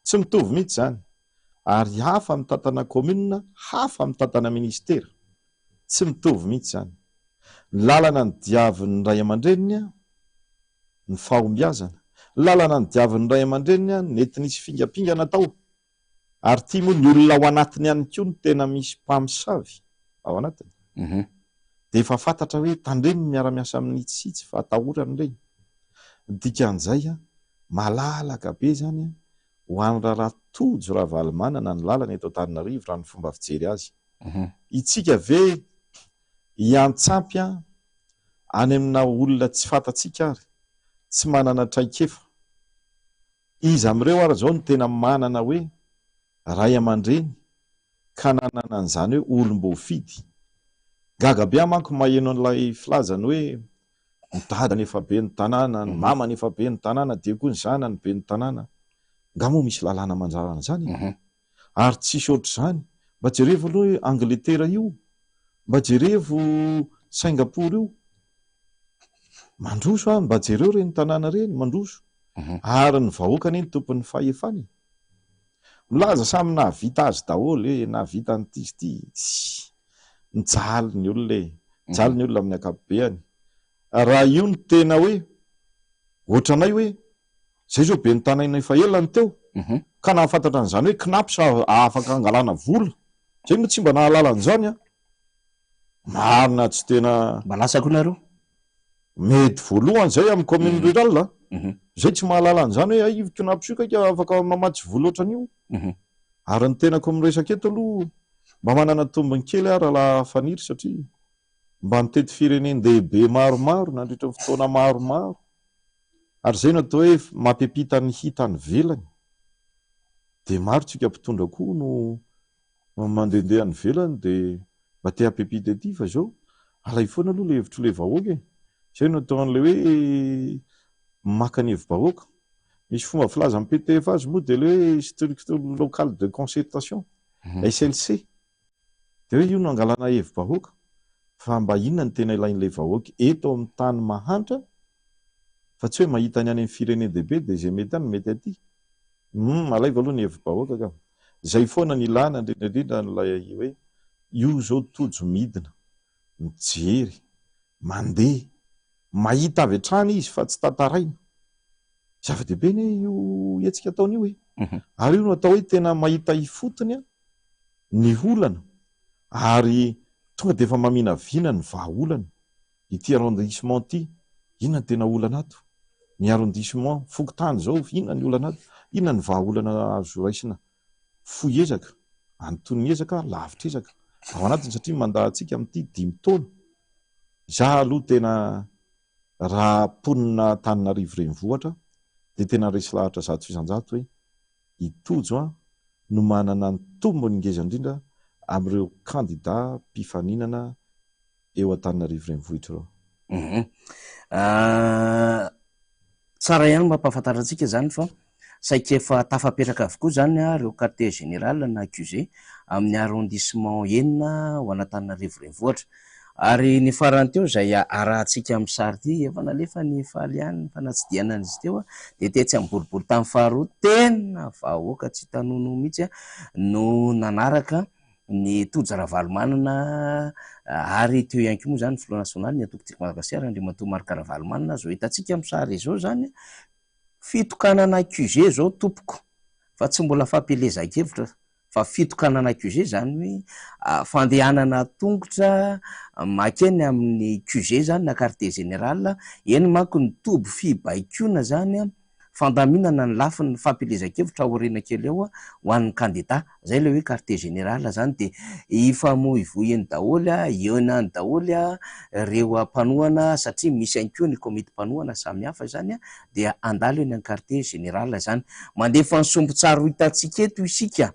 tsy mitovy mihitsy zany. Ary hafa mitantana kominina, hafa mitantana ministera, tsy mitovy mihitsy zany. Lalana ny diavin'ny ray aman-dreniny ny fahombiazana, lalana ny diavin'ny ray aman-dreniny nety nisy fingapingana tao. Ary tia moa ny olona ao anatiny ihany koa ny tena misy mpamosavy ao anatiny. Dia efa fantatra hoe tandreny miara-miasa amin'ny itsitsy fa atahorany ireny. Dikan'izay a malalaka be zany a ho an'ny raharaha tojo Ravalomanana ny lalana eto Antananarivo raha ny fomba fijery azy. Itsika ve hiantsampy any amina olona tsy fantatsika ary tsy manana traikefa. Iza amin'ireo ary zao ny tena manana hoe ray aman-dreny ka nanana an'izany hoe olom-boafidy. Gaga be manko maheno an'ilay filazany hoe ny dadany efa be ny tanàna, ny mamany efa be ny tanàna, dia koa ny zanany be ny tanàna. Nga moa misy lalàna manjara an'izany. Ary tsisy ohatr'izany. Mba jerevo aloha hoe Angletera io, mba jerevo Singapour io, mandroso a, mba jereo reny tanàna reny mandroso. Ary ny vahoaka ny tompon'ny fahefany. Milaza samy nahavita azy daholo hoe nahavita n'ity sy ity. Nijaly ny olona mijaly ny olona amin'ny akapobeany. Raha io ny tena hoe ohatranay hoe zay zao be ny tanàna efa elany teo ka nahafantatra an'izany hoe knapo sa afaka angalana vola. Zay moa tsy mba nahalala an'izany a. Marina tsy tena mba lasako nareo mety voalohany zay amin'ny commune rurale. Zay tsy mahalala an'izany hoe io knapo io ka afaka mamatsy vola ohatran'io. Ary ny tenako miresaka eto aloha mba manana tombony kely raha lafaniry satria mba mitety firenendehibe maromaro nandritra ny fotoana maromaro. Ary zay natao hoe mampipita ny hitany velany. Dia maro tsika mpitondra koa no mandehandeha any velany dia mba te hampipita ety fa zao alay foana aloha le hevitro le vahoaka. Zay natao an'ilay hoe maka ny hevi-bahoaka. Misy fomba filaza amin'ny PTF azy moa dia le hoe structure locale de concertation, SLC. Dia hoe io no angalana hevi-bahoaka fa mba inona ny tena ilain'ilay vahoaka eto amin'ny tany mahantra, fa tsy hoe mahita ny any amin'ny firenendehibe dia izay mety any mety aty. Alay voalohany ny hevi-bahoaka ka. Zay foana ny ilana indrindra n'ilay hoe io zao tojo midina, mijery, mandeha, mahita avy hatrany izy fa tsy tantaraina. Zava-dehibe ny io hetsika ataony io e. Ary io no atao hoe tena mahita ifotony ny olana ary tonga dia efa mamina vina ny vahaolana. Ity arrondissement ity, inona ny tena olana ato? Ny arrondissement Fokontany zao, inona ny olana ato? Inona ny vahaolana azo raisina? Fohy ezaka, antonony ezaka, lavitra ezaka ao anatiny satria mandahantsika amin'ity 5 taona. Za aloha tena raha ponina Antananarivo renivohitra dia tena resy lahatra 100% hoe itojo no manana ny tombony ngeza indrindra amin'ireo kandida mpifaninana eo Antananarivo renivohitra ireo. Tsara ihany mampahafantarantsika zany fa saika efa tafapetraka avokoa zany ireo quartier général na QG amin'ny arrondissement enina ho Antananarivo renivohitra. Ary ny farany teo izay arahantsika amin'ny sary ity efa nalefa ny faly ihany fanatsidiana izy teo dia tetsy amin'ny boribory tamin'ny faharoa tena vahoaka tsy tanono mihitsy no nanaraka ny tojo Ravalomanana. Ary teo ihany koa moa zany filoha nasionaly ny atokotiko Madagasikara Andriamatoa Marc Ravalomanana zao hitantsika amin'ny sary izao zany fitokanana QG zao tompoko fa tsy mbola fampelezan-kevitra fa fitokanana QG zany hoe fandehanana tongotra makeny amin'ny QG zany na quartier général eny manko ny tobo fibaikona zany fandaminana ny lafiny fampilezan-kevitra aoriana kely eo ho an'ny candidat zay le hoe quartier général zany de ifamoivoeny daholy ionany daholy reo mpanohana satria misy any koa ny komity mpanohana samihafa zany dia andalo eny amin'ny quartier général zany mandefa ny sombotsara ho hitantsika eto isika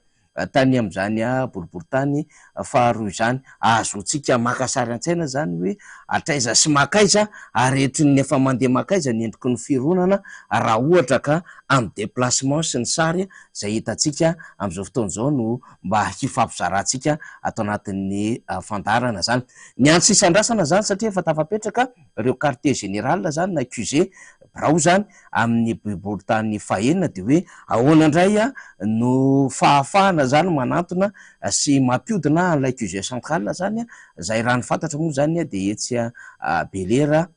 tany am'izany boriboritany faharoa zany azotsika makasary an-tsaina zany hoe atraiza sy makaiza aretry ny efa mandeha makaiza ny endriky ny fironana raha ohatra ka amin'ny déplacement sy ny sary zay hitantsika am'izao fotoan'izao no mba hifampizarantsika atao anatin'ny fandarana zany ny antso isandrasana zany satria efa tafapetraka reo quartier général zany na QG birao zany amin'ny boriboritany fahenina de hoe ahoana indray no fahafahana zany manantona sy mampiodina an'ilay QG central zany zay raha ny fantatra moa zany de etsy Belera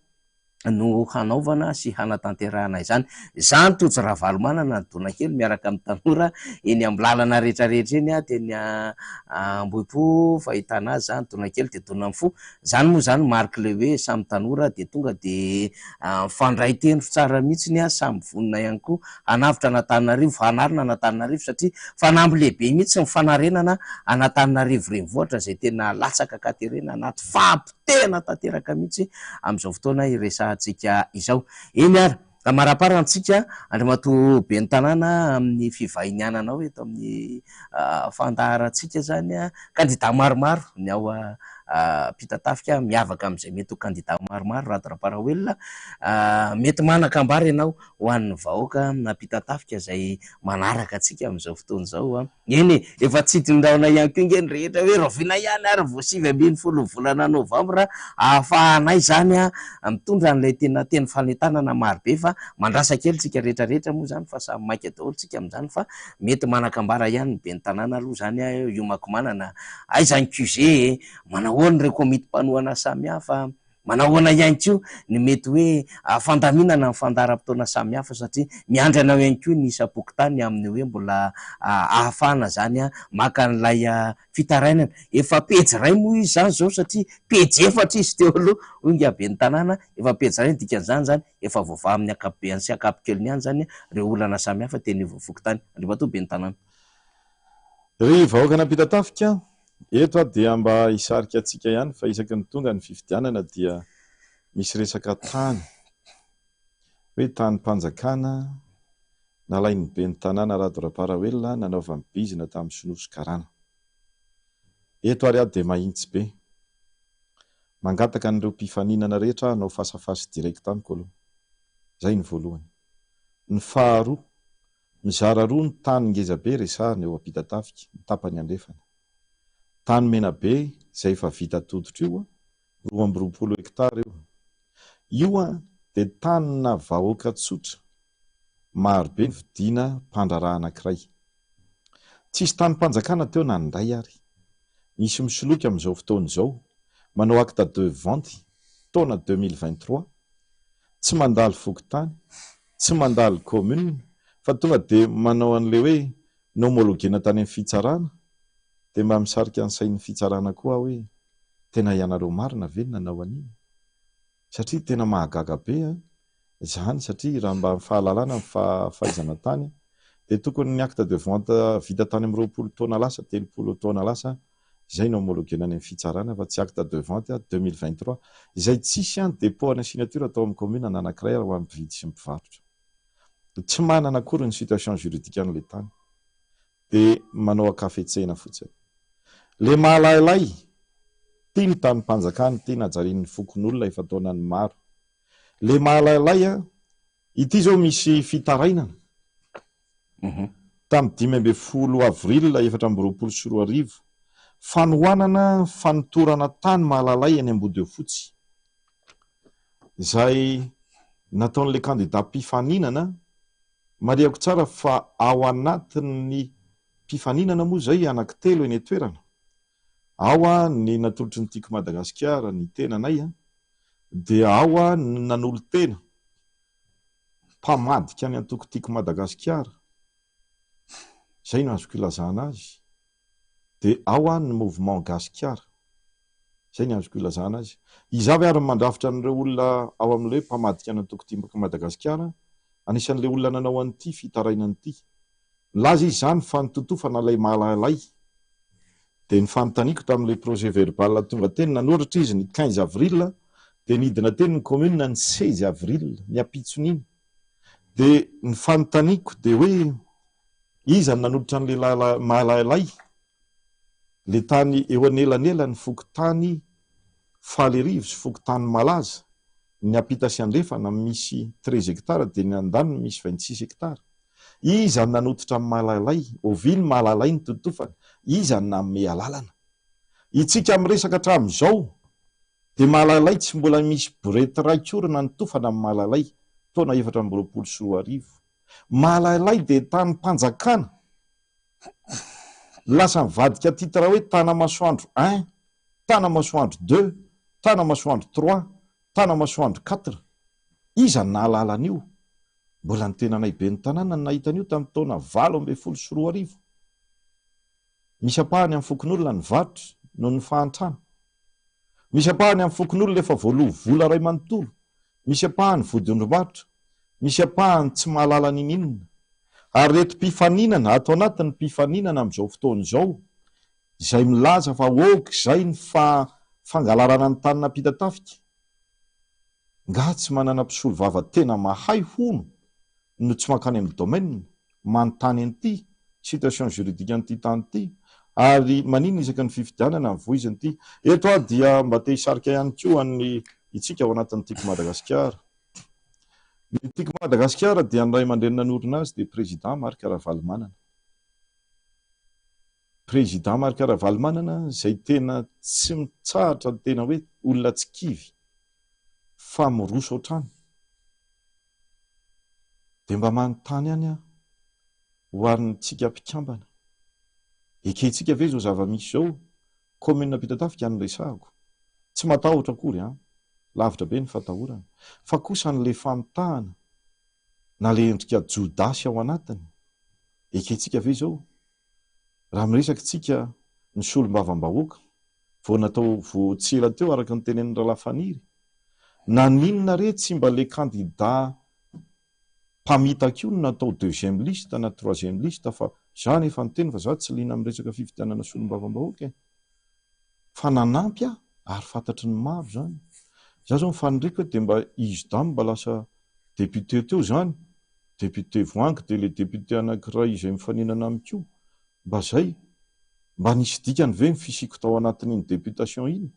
no hanaovana sy hanatanterahana izany zany tojo raha valomanana ny dona kely miaraka amin'ny tanora eny amin'ny lalana rehetrarehetra eny teny Ambohipo fahitana azy zany dona kely de dona mifo zany moa zany mariky le hoe samy tanora de tonga de fandray teny fitsara mihitsiny samy vonina ihany koa hanavitra Antananarivo hanarina Antananarivo satria fanamby lehibe mihitsy ny fanarenana Antananarivo renivohitra zay tena latsaka katerena anaty fampitena tanteraka mihitsy am'izao fotoana iresahantsika izao eny ary maraparantsika Andriamatoa ben'ny tanàna amin'ny fivahiniananao eto amin'ny fandaharantsika zany candidat maromaro ny ao Pitatafika miavaka am'izay mety ho candidat maromaro raha Raparahawelona mety manakambary ianao ho an'ny vahoaka na Pitatafika zay manaraka atsika am'izao fotoan'izao eny efa tsidindraona ihany koa ingeny rehetra hoe rovina ihany ary vo 20 volana novambra ahafahanay zany mitondra an'ilay tena teny fanentanana marobe fa mandrasa kely tsika rehetrarehetra moa zany fa samy maika daholo tsika am'izany fa mety manakambara ihany ny ben'ny tanàna aloha zany iomakomanana aizany QG manahoana reo komity mpanohana samihafa manahoana ihany koa ny mety hoe fandaminana ny fandaharam-potoana samihafa satria miandry anao ihany koa ny isaboky tany amin'ny hoe mbola ahafahana zany maka an'ilay fitarainana efa pejy ray moa izy zany zao satria pejy efatra izy teo aloha onga ben'ny tanàna efa pejy ray dikan'izany zany efa voava amin'ny akapobeany sy akapokeliny ihany zany reo olana samihafa teny vovoky tany Andriamatoa ben'ny tanàna ry vahoakana Pitatafika eto dia mba hisarika atsika ihany fa isaky ny tonga ny fifidianana dia misy resaka tany hoe tany mpanjakana nalainy ben'ny tanàna Rado Raparahawelona nanaovany bizina tamin'ny Sonosy Karana eto ary dia mahitsy be mangataka an'ireo mpifaninana rehetra hanao fasafasy direct amiko aloha zay ny voalohany ny faharoa mizara roa ny tany ngezabe resahana eo Pitatafika ny tapany andrefana tany menabe zay efa vita todotro io 220 hektara io dia tanina vahoaka tsotra marobe ny vidiana mpandraraha anankiray tsisy tany mpanjakana teo na ndray ary misy misoloky amin'izao fotoan'izao manao acte de vente taona 2023 tsy mandalo fokontany tsy mandalo commune fa tonga dia manao an'le hoe nomologena tany amin'ny fitsarana dia mba misarika ny sain'ny fitsarana koa hoe tena ianareo marina ve nanao an'iny satria tena mahagaga be zany satria raha mba fahalalana fahaizana tany dia tokony ny acte de vente vita tany amin'ny 20 taona lasa 30 taona lasa izay no homologena any amin'ny fitsarana fa tsy acte de vente 2023 izay tsisy any dépôt ana signature atao amin'ny commune anankiray raha ho amin'ny mpividy sy mpivarotra tsy manana akory ny situation juridique an'ilay tany dia manao akafetsena fotsiny le mahalailay tia ny tany mpanjakany tia najarin'ny fokon'olona efa taonany maro le mahalailay ity zao misy fitarainana tamin'ny 12 avril 2024 fanohanana fanotorana tany mahalalay any Ambodiafotsy zay nataon'le candidat mpifaninana mariako tsara fa ao anatin'ny mpifaninana moa zay anankitelo eny toerana ao ny natolotry ny tiako Madagasikara ny tenanay dia ao nanolo tena mpamadika ny antoko tiako Madagasikara zay no azoko ilazana azy dia ao a ny mouvement gasikara zay ny azoko ilazana azy izavy ary mandrafitra an'ireo olona ao amin'le mpamadika ny tokotimbaka Madagasikara anisan'le olona nanao an'ity fitaraina an'ity laza izy zany fa nitotofana lay malalay dia ny fanontaniako tamin'le projet verbal tonga teny nanoratra izy ny 15 avril dia nidina teny ny commune ny 16 avril ny apitson'iny dia ny fanontaniako dia hoe izy ny nanoratra n'le malalay le tany eo anelanela ny fokotany Falerivo sy fokotany Malaza ny apita sy andrefana misy 13 hectara dia ny andaniny misy 26 hectara izy ny nanototra amin'ny malalay oviny malalay ny totofana izy ny nanome alalana itsika miresaka hatramin'izao dia malalay tsy mbola misy borety raikorana ny tofana amin'ny malalay taona 2024 malalay dia tany mpanjakana lasa mivadika titra hoe Tanamasoandro 1 Tanamasoandro 2 Tanamasoandro 3 Tanamasoandro 4 izy ny nahalalana io mbola ny tena naibe ny tanàna ny nahitan'io tamin'ny taona 2024 misy apahany amin'ny fokon'olona ny varotra noho ny fahantrana misy apahany amin'ny fokon'olona efa voaloha vola ray manontolo misy apahany vodin-drobarotra misy apahany tsy mahalala ninina ary reto mpifaninana ato anatin'ny mpifaninana amin'izao fotoana izao izay milaza fa oka izay ny fangalarana ny tany nampita tafika nga tsy manana mpisolo vava tena mahay hono no tsy mankany amin'ny domaine manontany an'ity situation juridique an'ity tany ity ary manino isaka ny fifidianana ny voiziny ity eto a dia mba te hisarika ihany koa ny itsika ao anatin'ny Tiko Madagasikara ny Tiko Madagasikara dia ny ray aman-dreny nanorina azy dia président Marc Ravalomanana président Marc Ravalomanana izay tena tsy mitsahatra tena hoe olona tsy kivy fa miroso ohatrany dia mba manontany any a ho arintsika mpikambana eketsika ve zao zava-misy zao commune nampita tafika ny resahako tsy matahotra akory lavitra be ny fatahorana fa kosa n'le famitahana na le endrika jodasy ao anatiny eketsika ve zao raha miresaka tsika ny solombavam-bahoaka vao natao voatsela teo araka ny tenen'ny Ralafaniry na ninona re tsy mba le kandida mpamitaka io no natao 2e liste na 3e liste fa zany efa niteny fa za tsy lina amin'ny resaka fifidianana solombavam-bahoaka fa nanampy ary fantatry ny maro zany za zao mifanindrika hoe dia mba izy dame mba lasa député teo zany député voangy dia le député anankiray izay mifaninana amiko mba zay mba nisy dikany ve ny fisiko tao anatin'iny députation iny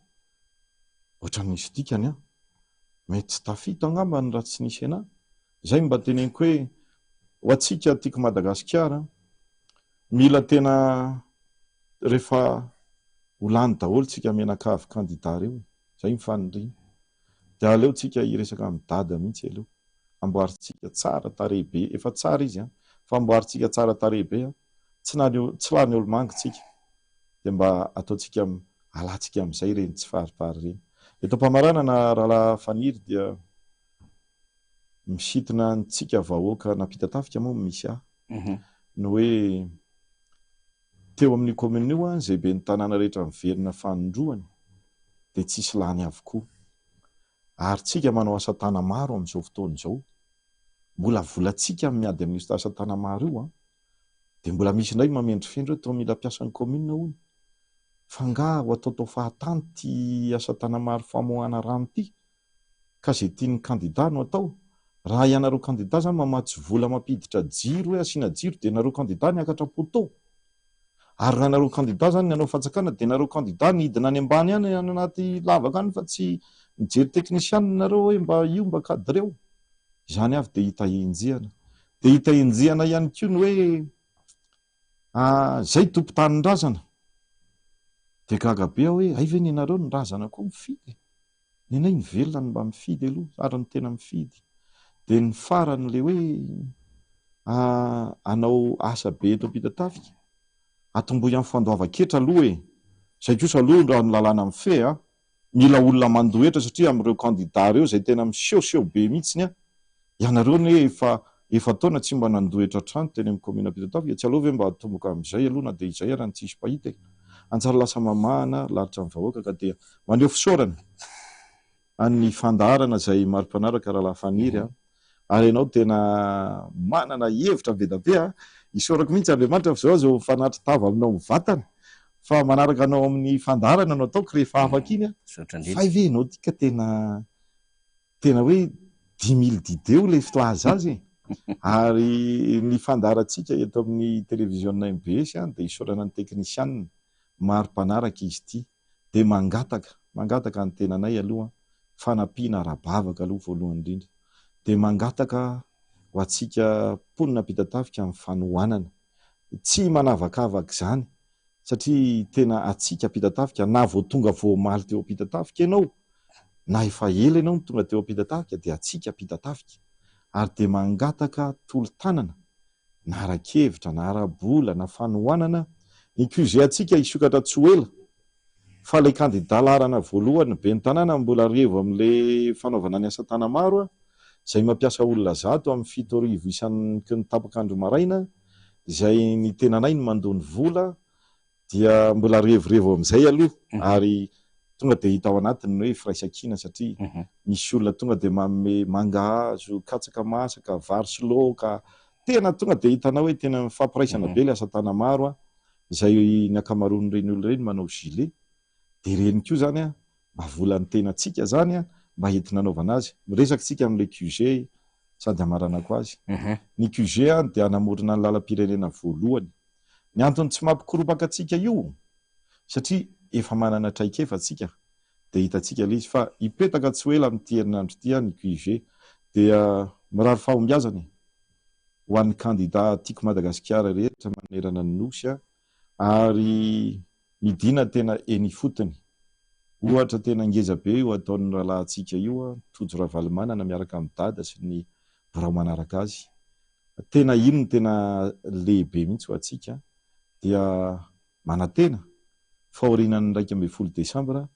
ohatra nisy dikany mety tsy tafito angamba ny raha tsy nisy anahy zay mba teneniko hoe ho atsika Tiko Madagasikara mila tena rehefa holany daholo tsika menakavy kandida reo zay mifanindrina dia aleo tsika hiresaka amin'ny dada mihitsy aleo amboaritsika tsara tarehibe efa tsara izy fa amboaritsika tsara tarehibe tsy lany olo mangitsika dia mba ataotsika alatsika amin'izay reny tsy faripary reny eto mpamaranana Ralafaniry dia misitona ntsika vahoaka nampita tafika moa misy no hoe teo amin'ny commune io zay be ny tanàna rehetra miverina fanondroany dia tsisy lany avokoa ary tsika manao asa tana maro amin'izao fotoana izao mbola volatsika miady amin'io asa tana maro io dia mbola misy indray mamendry fendro hoe tao mila piasan'ny commune hono fa nga ho ataotao fahatany ty asa tana maro famoahana rano ity ka zay tiany kandida no atao raha ianareo kandida zany mamatsy vola mampiditra jiro hoe asiana jiro dia nareo kandida niakatra poto ary raha nareo kandida zany ny anao fatsakana dia nareo kandida nidina any ambany any anaty lavaka any fa tsy mijery teknisianina nareo hoe mba io mba kadreo zany avy dia hita enjehana ihany koa ny hoe zay tompo-tanin-drazana dia gaga be aho hoe ay ve ny nareo ny razana koa mifidy nenay ny velona ny mba mifidy aloha ary ny tena mifidy dia ny faran'le hoe anao asa be eto ampita tafika atomboy amin'ny fandoava-ketra aloha zay kosa aloha raha ny lalàna amin'ny fe mila olona mandohetra satria amin'ireo kandida reo zay tena misehoseho be mihitsiny ianareo ny efa taona tsy mba nandohetra trano teny amin'ny commune ampita tafika tsy aloha ve mba atomboka amin'izay aloha na dia izay raha ny tsisy pahita antsara lasa mamahana laritra amin'ny vahoaka ka dia maneo fisaorana any fandarana zay maro-panaraka raha lafaniry ary ianao tena manana hevitra be da be isaorako mihitsy Andriamanitra fa zao fanatry tava aminao mivatana fa manaraka anao amin'ny fandarana anao ataoko rehefa afaka iny fa ivenao tika tena hoe 10 000 dideo le fitoaza azy ary ny fandarantsika eto amin'ny televizionna MBS dia isaorana ny teknisianina maro-panaraka izy ity dia mangataka ny tenanay aloha fanampiana ara-bavaka aloha voalohany indrindra dia mangataka ho atsika mponina pita-tafika amin'ny fanohanana tsy manavakavaka izany satria tena atsika pita-tafika na vao tonga voamaly teo pita-tafika ianao na efa ela ianao tonga teo pita-tafika dia atsika pita-tafika ary dia mangataka tolo-tanana na ara-kevitra na ara-bola na fanohanana ny QG atsika isokatra tsy ho ela fa ilay kandida larana voalohany be ny tanàna mbola revo amin'le fanaovana ny asa tana maro izay mampiasa olona zato amin'ny 7 isanky ny tapakandro maraina izay ny tenanay ny mandony vola dia mbola revorevo amin'izay aloha ary tonga dia hita ao anatiny hoe firaisan-kina satria misy olona tonga dia manome mangahazo katsaka masaka vary sy laoka tena tonga dia hitanao hoe tena mifampiraisana be le asa tana maro izay ny akamaroan'ireny olona ireny manao gilet dia reny koa zany mba volan'ny tena tsika zany mba entina anaovana azy miresaka tsika amin'le QG sady amaranako azy ny QG dia anamorona ny lalam-pirenena voalohany ny antony tsy mampikoropaka atsika io satria efa manana traikefa atsika dia hitantsika le izy fa ipetaka tsy ho ela amin'ity herinandro ity ny QG dia mirary fahombiazana ho an'ny kandida tiako Madagasikara rehetra manerana ny nosy ary midina tena eny fotony ohatra tena ngeza be io ataon'ny rahalahintsika io Tojo Ravalomanana miaraka amin'ny dada sy ny birao manaraka azy tena ino ny tena lehibe mihitsy ho atsika dia manantena fahorinan'ny 12 Desambra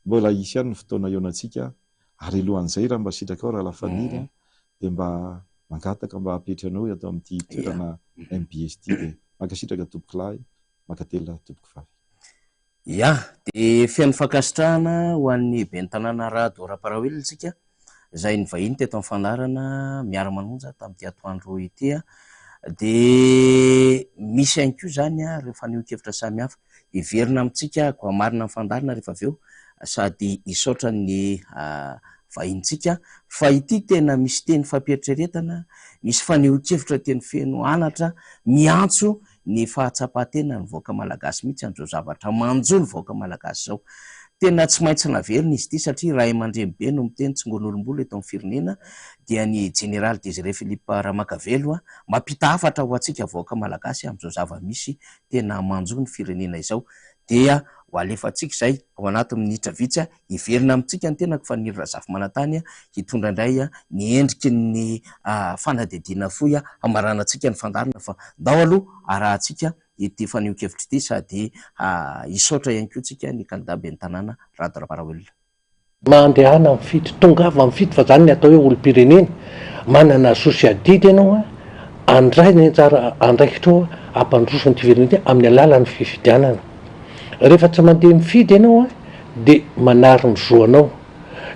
mbola isy ihany ny fotoana ionatsika ary alohan'izay raha mba sitraka ao raha lafaniry dia mba mangataka mba apetranao atao amin'ity toerana MBS ity dia mankasitraka tompoko lahy mankatela tompoko vavy dia fian'ny fankasitrahana ho an'ny ben'ny tanàna Rado Raparahelina tsika izay ny vahiny teto amin'ny fandarana miara-manonja tamin'ity atoandro ity dia misy ihany koa zany rehefa nio-kevitra samihafa iverina amintsika ko amarina amin'ny fandarana rehefa avy eo sady isaotra ny vahintsika fa ity tena misy teny fampieritreretana misy faneho-kevitra teny feno anatra miantso ny fahatsapahatena ny vahoaka malagasy mihitsy an'izao zavatra manjo ny vahoaka malagasy zao tena tsy maintsy naverina izy ity satria raha aman-dreny be no miteny tsongon'olombolo eto amin'ny firenena dia ny Général Désiré Philippe Ramakavelo mampita hafatra ho atsika vahoaka malagasy amin'izao zava-misy tena manjo ny firenena izao dia ho alefantsika izay ao anatin'ny minitra vitsy iverina amintsika ny tenako fa ny Razafy Manantany hitondra indray ny endriky ny fanadidina foy amaranantsika ny fandarana fa ndao aloha arahantsika ity fanio-kevitra ity sady isaotra ihany koa tsika ny kandida ben'ny tanàna Rado Raparahelina mandehana mifity tongava mifity fa zany ny atao hoe olom-pirenena manana sosiadidy ianao andray ny tsara andraikitra ampandrosony ty firenena amin'ny alalan'ny fifidianana rehefa tsy mandeha mifidy ianao dia manary mizoanao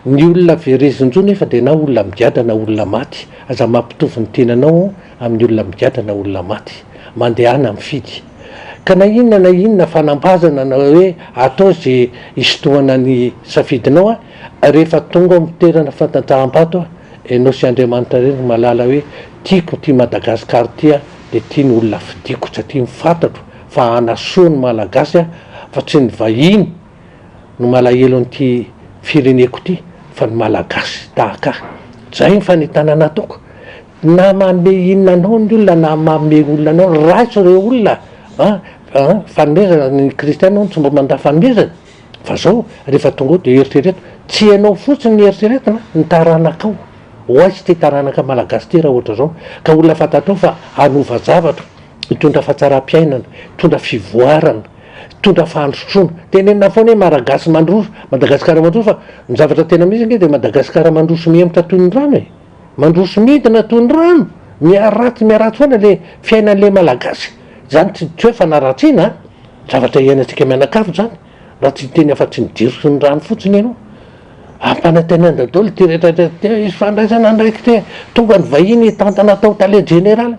ny olona verezinjo nefa dia na olona migiada na olona maty aza mampitovy ny tenanao amin'ny olona migiada na olona maty mandehana mifidy ka na inona fanambazana na hoe atao zay isotoana ny safidinao rehefa tonga mitoerana fantanjaham-bato ianao sy Andriamanitra reny malala hoe tiako ty Madagasikara tya dia tia ny olona fidiko satria mifantatro fa anasoany malagasy fa tsy ny vahiny no malahelo an'ity fireneko ty fa ny malagasy tahaka zay ny fanitana nataoko na manome inona anao ny olona na manome olona anao raitso reo olona fanomezana ny kristianina tsy mba manda fanomezana fa zao rehefa tonga ao dia eritrereto tsy ianao fotsiny ny eritreretona ny taranakao oaitsy ty taranaka malagasy ty raha ohatra zao ka olona fantatrao fa anova zavatra hitondra fahatsara-piainana hitondra fivoarana hitondra fandrosoana tenenina foana hoe malagasy mandroso Madagasikara mandroso fa ny zavatra tena misy nge dia Madagasikara mandroso mihemitra toy ny rano mandroso midina toy ny rano miaratsy foana le fiainan'le malagasy zany tsy hoe fanaratsiana zavatra iainantsika mianakavy zany raha tsy teny afa-tsy nijiry sy ny rano fotsiny ianao ampanantenana daholo ty rehetrarehetra izy fandraisana ndraiky te tonga ny vahiny tantana tao tale général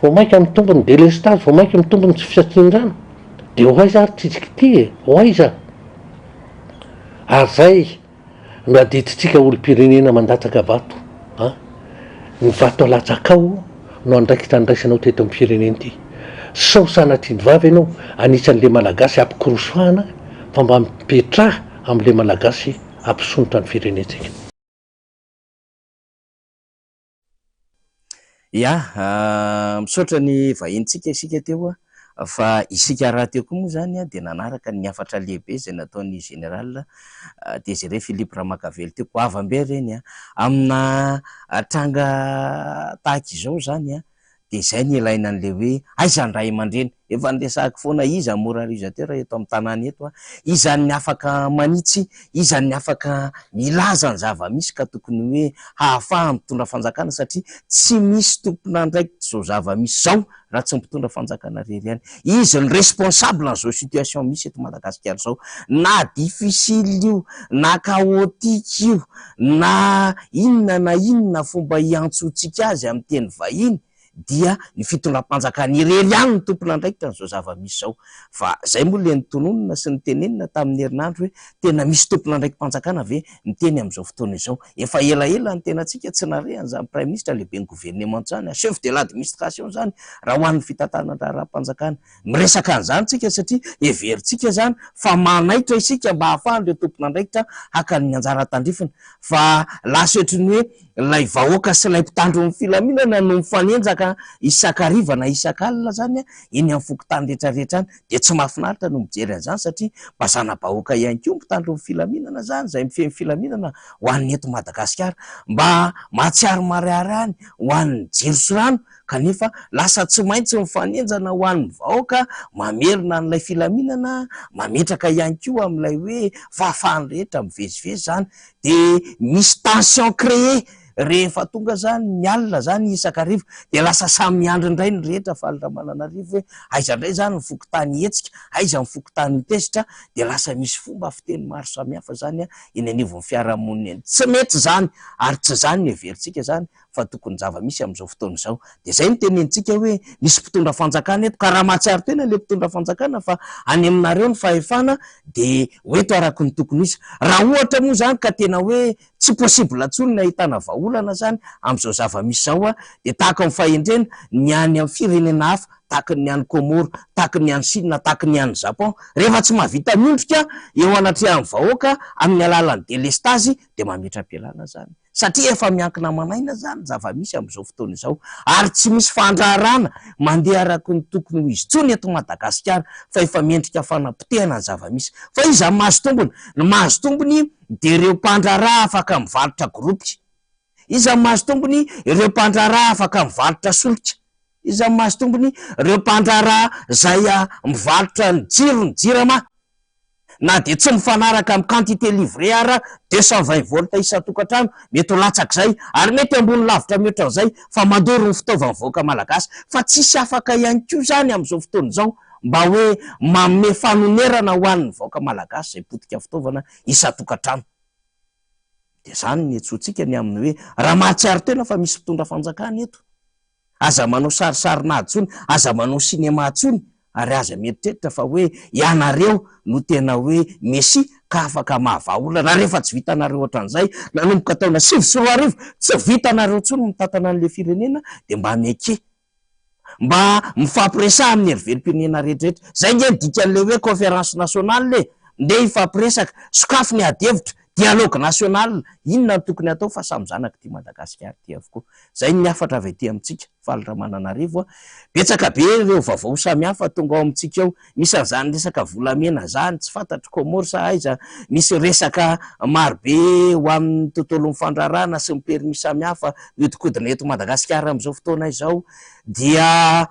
vao mainka amin'ny tombony délestage vao mainka amin'ny tombony tsy fisatrin-drano de hoaiza ary tsitsika ty hoaiza ary zay no adiditsika olo-pirenena mandatsaka vato ny vato alatsakao no andraikitra andraisanao teto amin'ny fireneny ty sao sanatry ny vavy ianao anisan'le malagasy ampikirosahana fa mba mipetraha am'le malagasy ampisonitra ny firenetsika ya misaotra ny vahintsika isika teo fa isika raha teo koa moa zany de nanaraka ny afatra lehibe zay nataon'ny général Désiré Philippe Ramakavely teo ko avambe reny amina tranga tahaka izao zany de zay ny ilaina an'le hoe aiza ny ray aman-dreny efa nresahako foana iza moralisateur eto amin'ny tanàna eto izany afaka manitsy izany afaka milaza ny zava-misy ka tokony hoe hahafaha mitondra fanjakana satria tsy misy tompona ndraiky zao zava-misy zao raha tsy mitondra fanjakana rery ihany izy ny responsable n'izao situation misy eto Madagasikara zao na difficile io na chaotique io na inona fomba hiantsotsika azy amin'ny teny vahiny dia ny fitondram-panjakana irery ihany ny tompona ndraikitra n'izao zava-misy zao fa zay moa le nitononona sy ny tenenina tamin'ny herinandro hoe tena misy tompona ndraiky mpanjakana ve miteny amin'izao fotoana izao efa elaela ny tenantsika tsy narehany zany prime ministre lehibe ny gouvernement zany chef de l'administration zany raha ho an'ny fitantanana raha-mpanjakana miresaka an'izany tsika satria everitsika zany fa manaitra isika mba hahafahan'ireo tompona ndraikitra haka ny anjara tandrifina fa lasa ohatrany hoe lay vahoaka sy lay mpitandro amin'ny filaminana no mifanenjaka isakariva na isakalina zany eny amin'ny fokotany rehetrarehetra any de tsy mahafinaritra no mijery an'izany satria mba zana-bahoaka ihany koa mpitandro amin'ny filaminana zany zay mifehy filaminana ho an'ny eto Madagasikara mba mahatsiaro mariary any ho an'ny jiro sy rano kanefa lasa tsy maintsy mifanenjana ho an'ny vahoaka mamerina an'ilay filaminana mametraka ihany koa amin'ilay hoe fahafahany rehetra mivezivezy zany de misy tension créé rehefa tonga zany ny alina zany isakarivo de lasa samy miandry indray ny rehetra fa alina mananarivo hoe aiza indray zany ny fokotany hetsika aiza ny fokotany mitezitra de lasa misy fomba fiteny maro samihafa zany eny anivon'ny fiarahamonina eny tsy mety zany ary tsy zany ny everitsika zany fa tokony zava-misy amin'izao fotoana izao de zay ny tenentsika hoe misy mpitondra fanjakana eto ka raha mahatsiaro tena le mpitondra fanjakana fa any aminareo ny fahefana de hoeto araka ny tokony izy raha ohatra moa zany ka tena hoe tsy possible atsony ny ahitana vahaolana zany amin'izao zava-misy zao de tahaka ny fahendrena ny any amin'ny firenena hafa tahaka ny any Comore tahaka ny any Chine tahaka ny any Japon rehefa tsy mahavita miondrika eo anatrehan'ny vahoaka amin'ny alalan'ny délestage de mametra-pialana zany satria efa miankina manaina zany zava-misy amin'izao fotoana izao ary tsy misy fandraharana mandeha araky ny tokony ho izy tsony eto Madagasikara fa efa miendrika fanapotehana ny zava-misy fa iza mahazo tombony ny mahazo tombony de ireo mpandraharaha afaka mivarotra gropy iza mahazo tombony ireo mpandraharaha afaka mivarotra solika iza mahazo tombony ireo mpandraharaha zay mivarotra ny jiro ny jirama na de tsy mifanaraka amin'ny quantité livré ara 220 volta isa-tokantrano mety ho latsak'izay ary mety ambony lavitra mihoatra an'izay fa mandoro ny fitaovany voaka malagasy fa tsisy afaka ihany koa zany amin'izao fotoana izao mba hoe manome fanonerana ho an'ny voaka malagasy zay potika fitaovana isa-tokantrano de zany ny etsotsika ny amin'ny hoe raha mahatsiaro tena fa misy mpitondra fanjakana eto aza manao sarisarina atsony aza manao sinema atsony ary aza mieritreritra fa hoe ianareo no tena hoe mesy ka afaka mahavaolana rehefa tsy vitanareo ohatran'izay nanomboka taona 2021 tsy vitanareo tsony mitantana an'le firenena de mba meke mba mifampiresaha amin'ny hery-velom-pirenena rehetrarehetra zay nge dikan'le hoe conférence nationale le nde hifampiresaka sokafo ny adevitra dialogue national inona ny tokony atao fa samy zanaka ty Madagasikara ty avokoa zay ny afatra avy ety amintsika falitra mananarivo betsaka be ireo vaovao samy hafa tonga ao amintsika ao misy an'izany resaka volamena zany tsy fantatry Comore sa aiza misy resaka marobe ho amin'ny tontolon'ny fandrarana sy ny permis samy hafa nodikodina eto Madagasikara amin'izao fotoana izao dia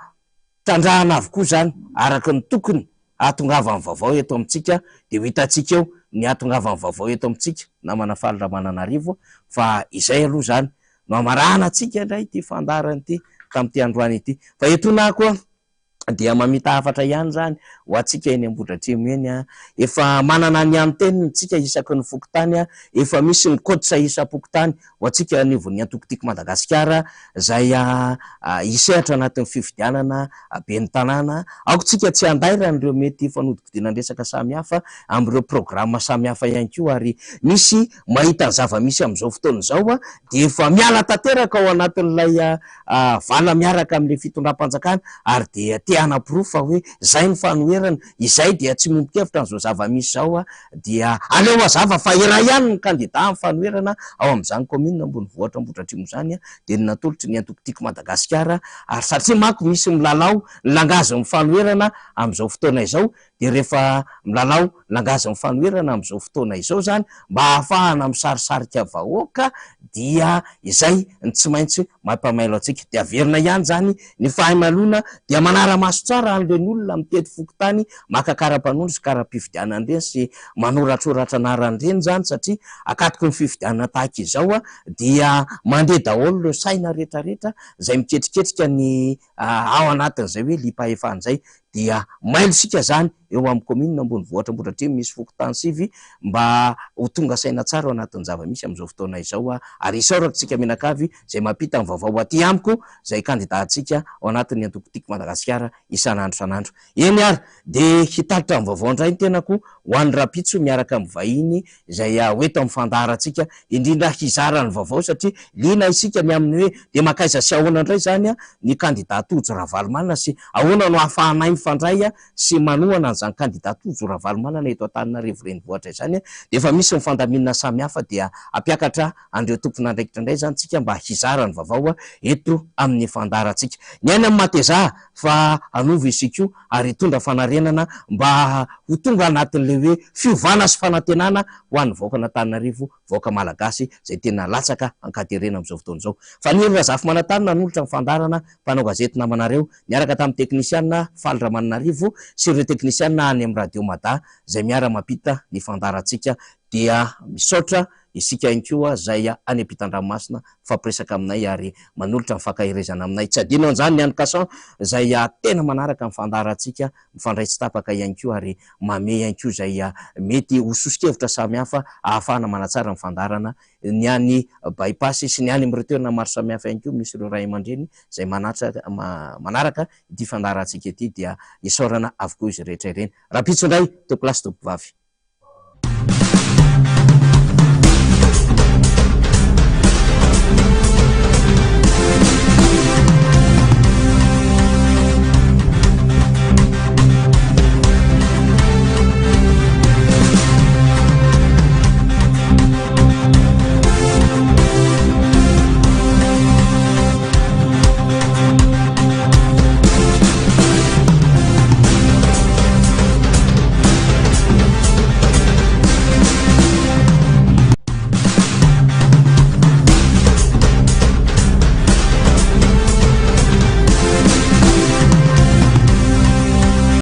tandrahana avokoa zany araka ny tokony ahatongavany vaovao eto amintsika de ho hitantsika eo ny ahatongavany vaovao eto amintsika namana falitra mananarivo fa izay aloha zany no amarana antsika indray ty fandarany ty tamin'ity androany ity fa etona koa dia mamita hafatra ihany zany ho atsika eny Ambohidratrimo eny efa manana ny anteniny tsika isaky ny fokotany efa misy ny koditra isa-pokotany ho atsika anivon'ny Antokotiko Madagasikara zay isehatra anatin'ny fifidianana ben'ny tanàna. Aoko tsika tsy andairana ireo mety fanodikodinandresaka samihafa amin'ireo programa samihafa ihany koa, ary misy mahita zava-misy amin'izao fotoana izao dia efa miala tanteraka ao anatin'ilay vala miaraka amin'ilay fitondram-panjakana, ary dia te-hanaporoa fa hoe zay ny fanoherana, izay dia tsy mombon-kevitra n'izao zava-misy zao dia aleo mazava fa iray ihany ny kandida amin'ny fanoherana ao amin'izany commune ambonivohitra Ambohidratrimo zany dia ny natolotry ny Antokotiko Madagasikara, ary satria manko misy milalao langazy ny fanoherana amin'izao fotoana izao, dia rehefa milalao langazy ny fanoherana amin'izao fotoana izao zany mba ahafahana misarisarika vahoaka, dia izay ny tsy maintsy mampamailo antsika. Dia averina ihany zany ny fahamalona dia manara-maso tsara an'ireny olona mitety fokotany makakara-panondro sy kara-pifidianana ireny sy manoratsoratra anaran'ireny zany, satria akatoko ny fifidianana tahaka izao dia mandeha daholo ireo saina rehetrarehetra zay miketriketrika ny ao anatin'izay hoe lipahefan'izay. Dia mailo sika zany eo amin'ny commune Ambonivohitra Ambohidratrimo misy fokotany sivy mba ho tonga saina tsara ao anatin'ny zava-misy amin'izao fotoana izao, ary isaorako tsika menakavy zay mampita ny vaovao aty amiko zay kandidatsika ao anatin'ny Antokotiko Madagasikara isan'andro san'andro. Eny ary dia hitatitra ny vaovao indray ny tenako ho an'ny Rapitso miaraka amin'ny vahiny zay hoeto amin'ny fandaratsika indrindra hizara ny vaovao, satria lina isika ny amin'ny hoe dia makaiza sy ahoana indray zany ny kandidat Tojo Ravalomanana sy ahoana no ahafahanay mifandray sy manohana an'izany kandidat Tojo Ravalomanana eto Antananarivo renivohitra izany, dia efa misy mifandaminana samihafa dia ampiakatra an'ireo tompon'andraikitra indray zany tsika mba hizara ny vaovao eto amin'ny fandaratsika. Ny aina amin'ny Mateza fa anova isika io ary hitondra fanarenana mba ho tonga anatin'le hoe fiovana sy fanantenana ho an'ny vahoaka Antananarivo, vahoaka malagasy zay tena latsaka ankaterena amin'izao fotoana izao. Fa ny Razafy Manantanina nolotra ny fandarana mpanao gazety namanareo miaraka tamin'ny teknisianina Faly Ramananarivo sy ireo teknisianina any amin'ny radio Mada zay miara mampita ny fandaratsika. Dia misaotra isika ihany koa zay any ampitan-dranomasina fampiresaka aminay ary manolotra ny fankahirezana aminay. Tsy adino an'izany ny Anikasan zay tena manaraka ny fandaratsika, mifandray tsy tapaka ihany koa ary mame ihany koa zay mety hososikevitra samihafa ahafahana manatsara ny fandarana. Ny any bypass sy ny any amin'ireo toerana maro samihafa ihany koa misy ireo ray aman-dreny zay manaraka ity fandaratsika ity, dia isaorana avokoa izy rehetra ireny. Rapitso indray, teo plasy tompom-bavy.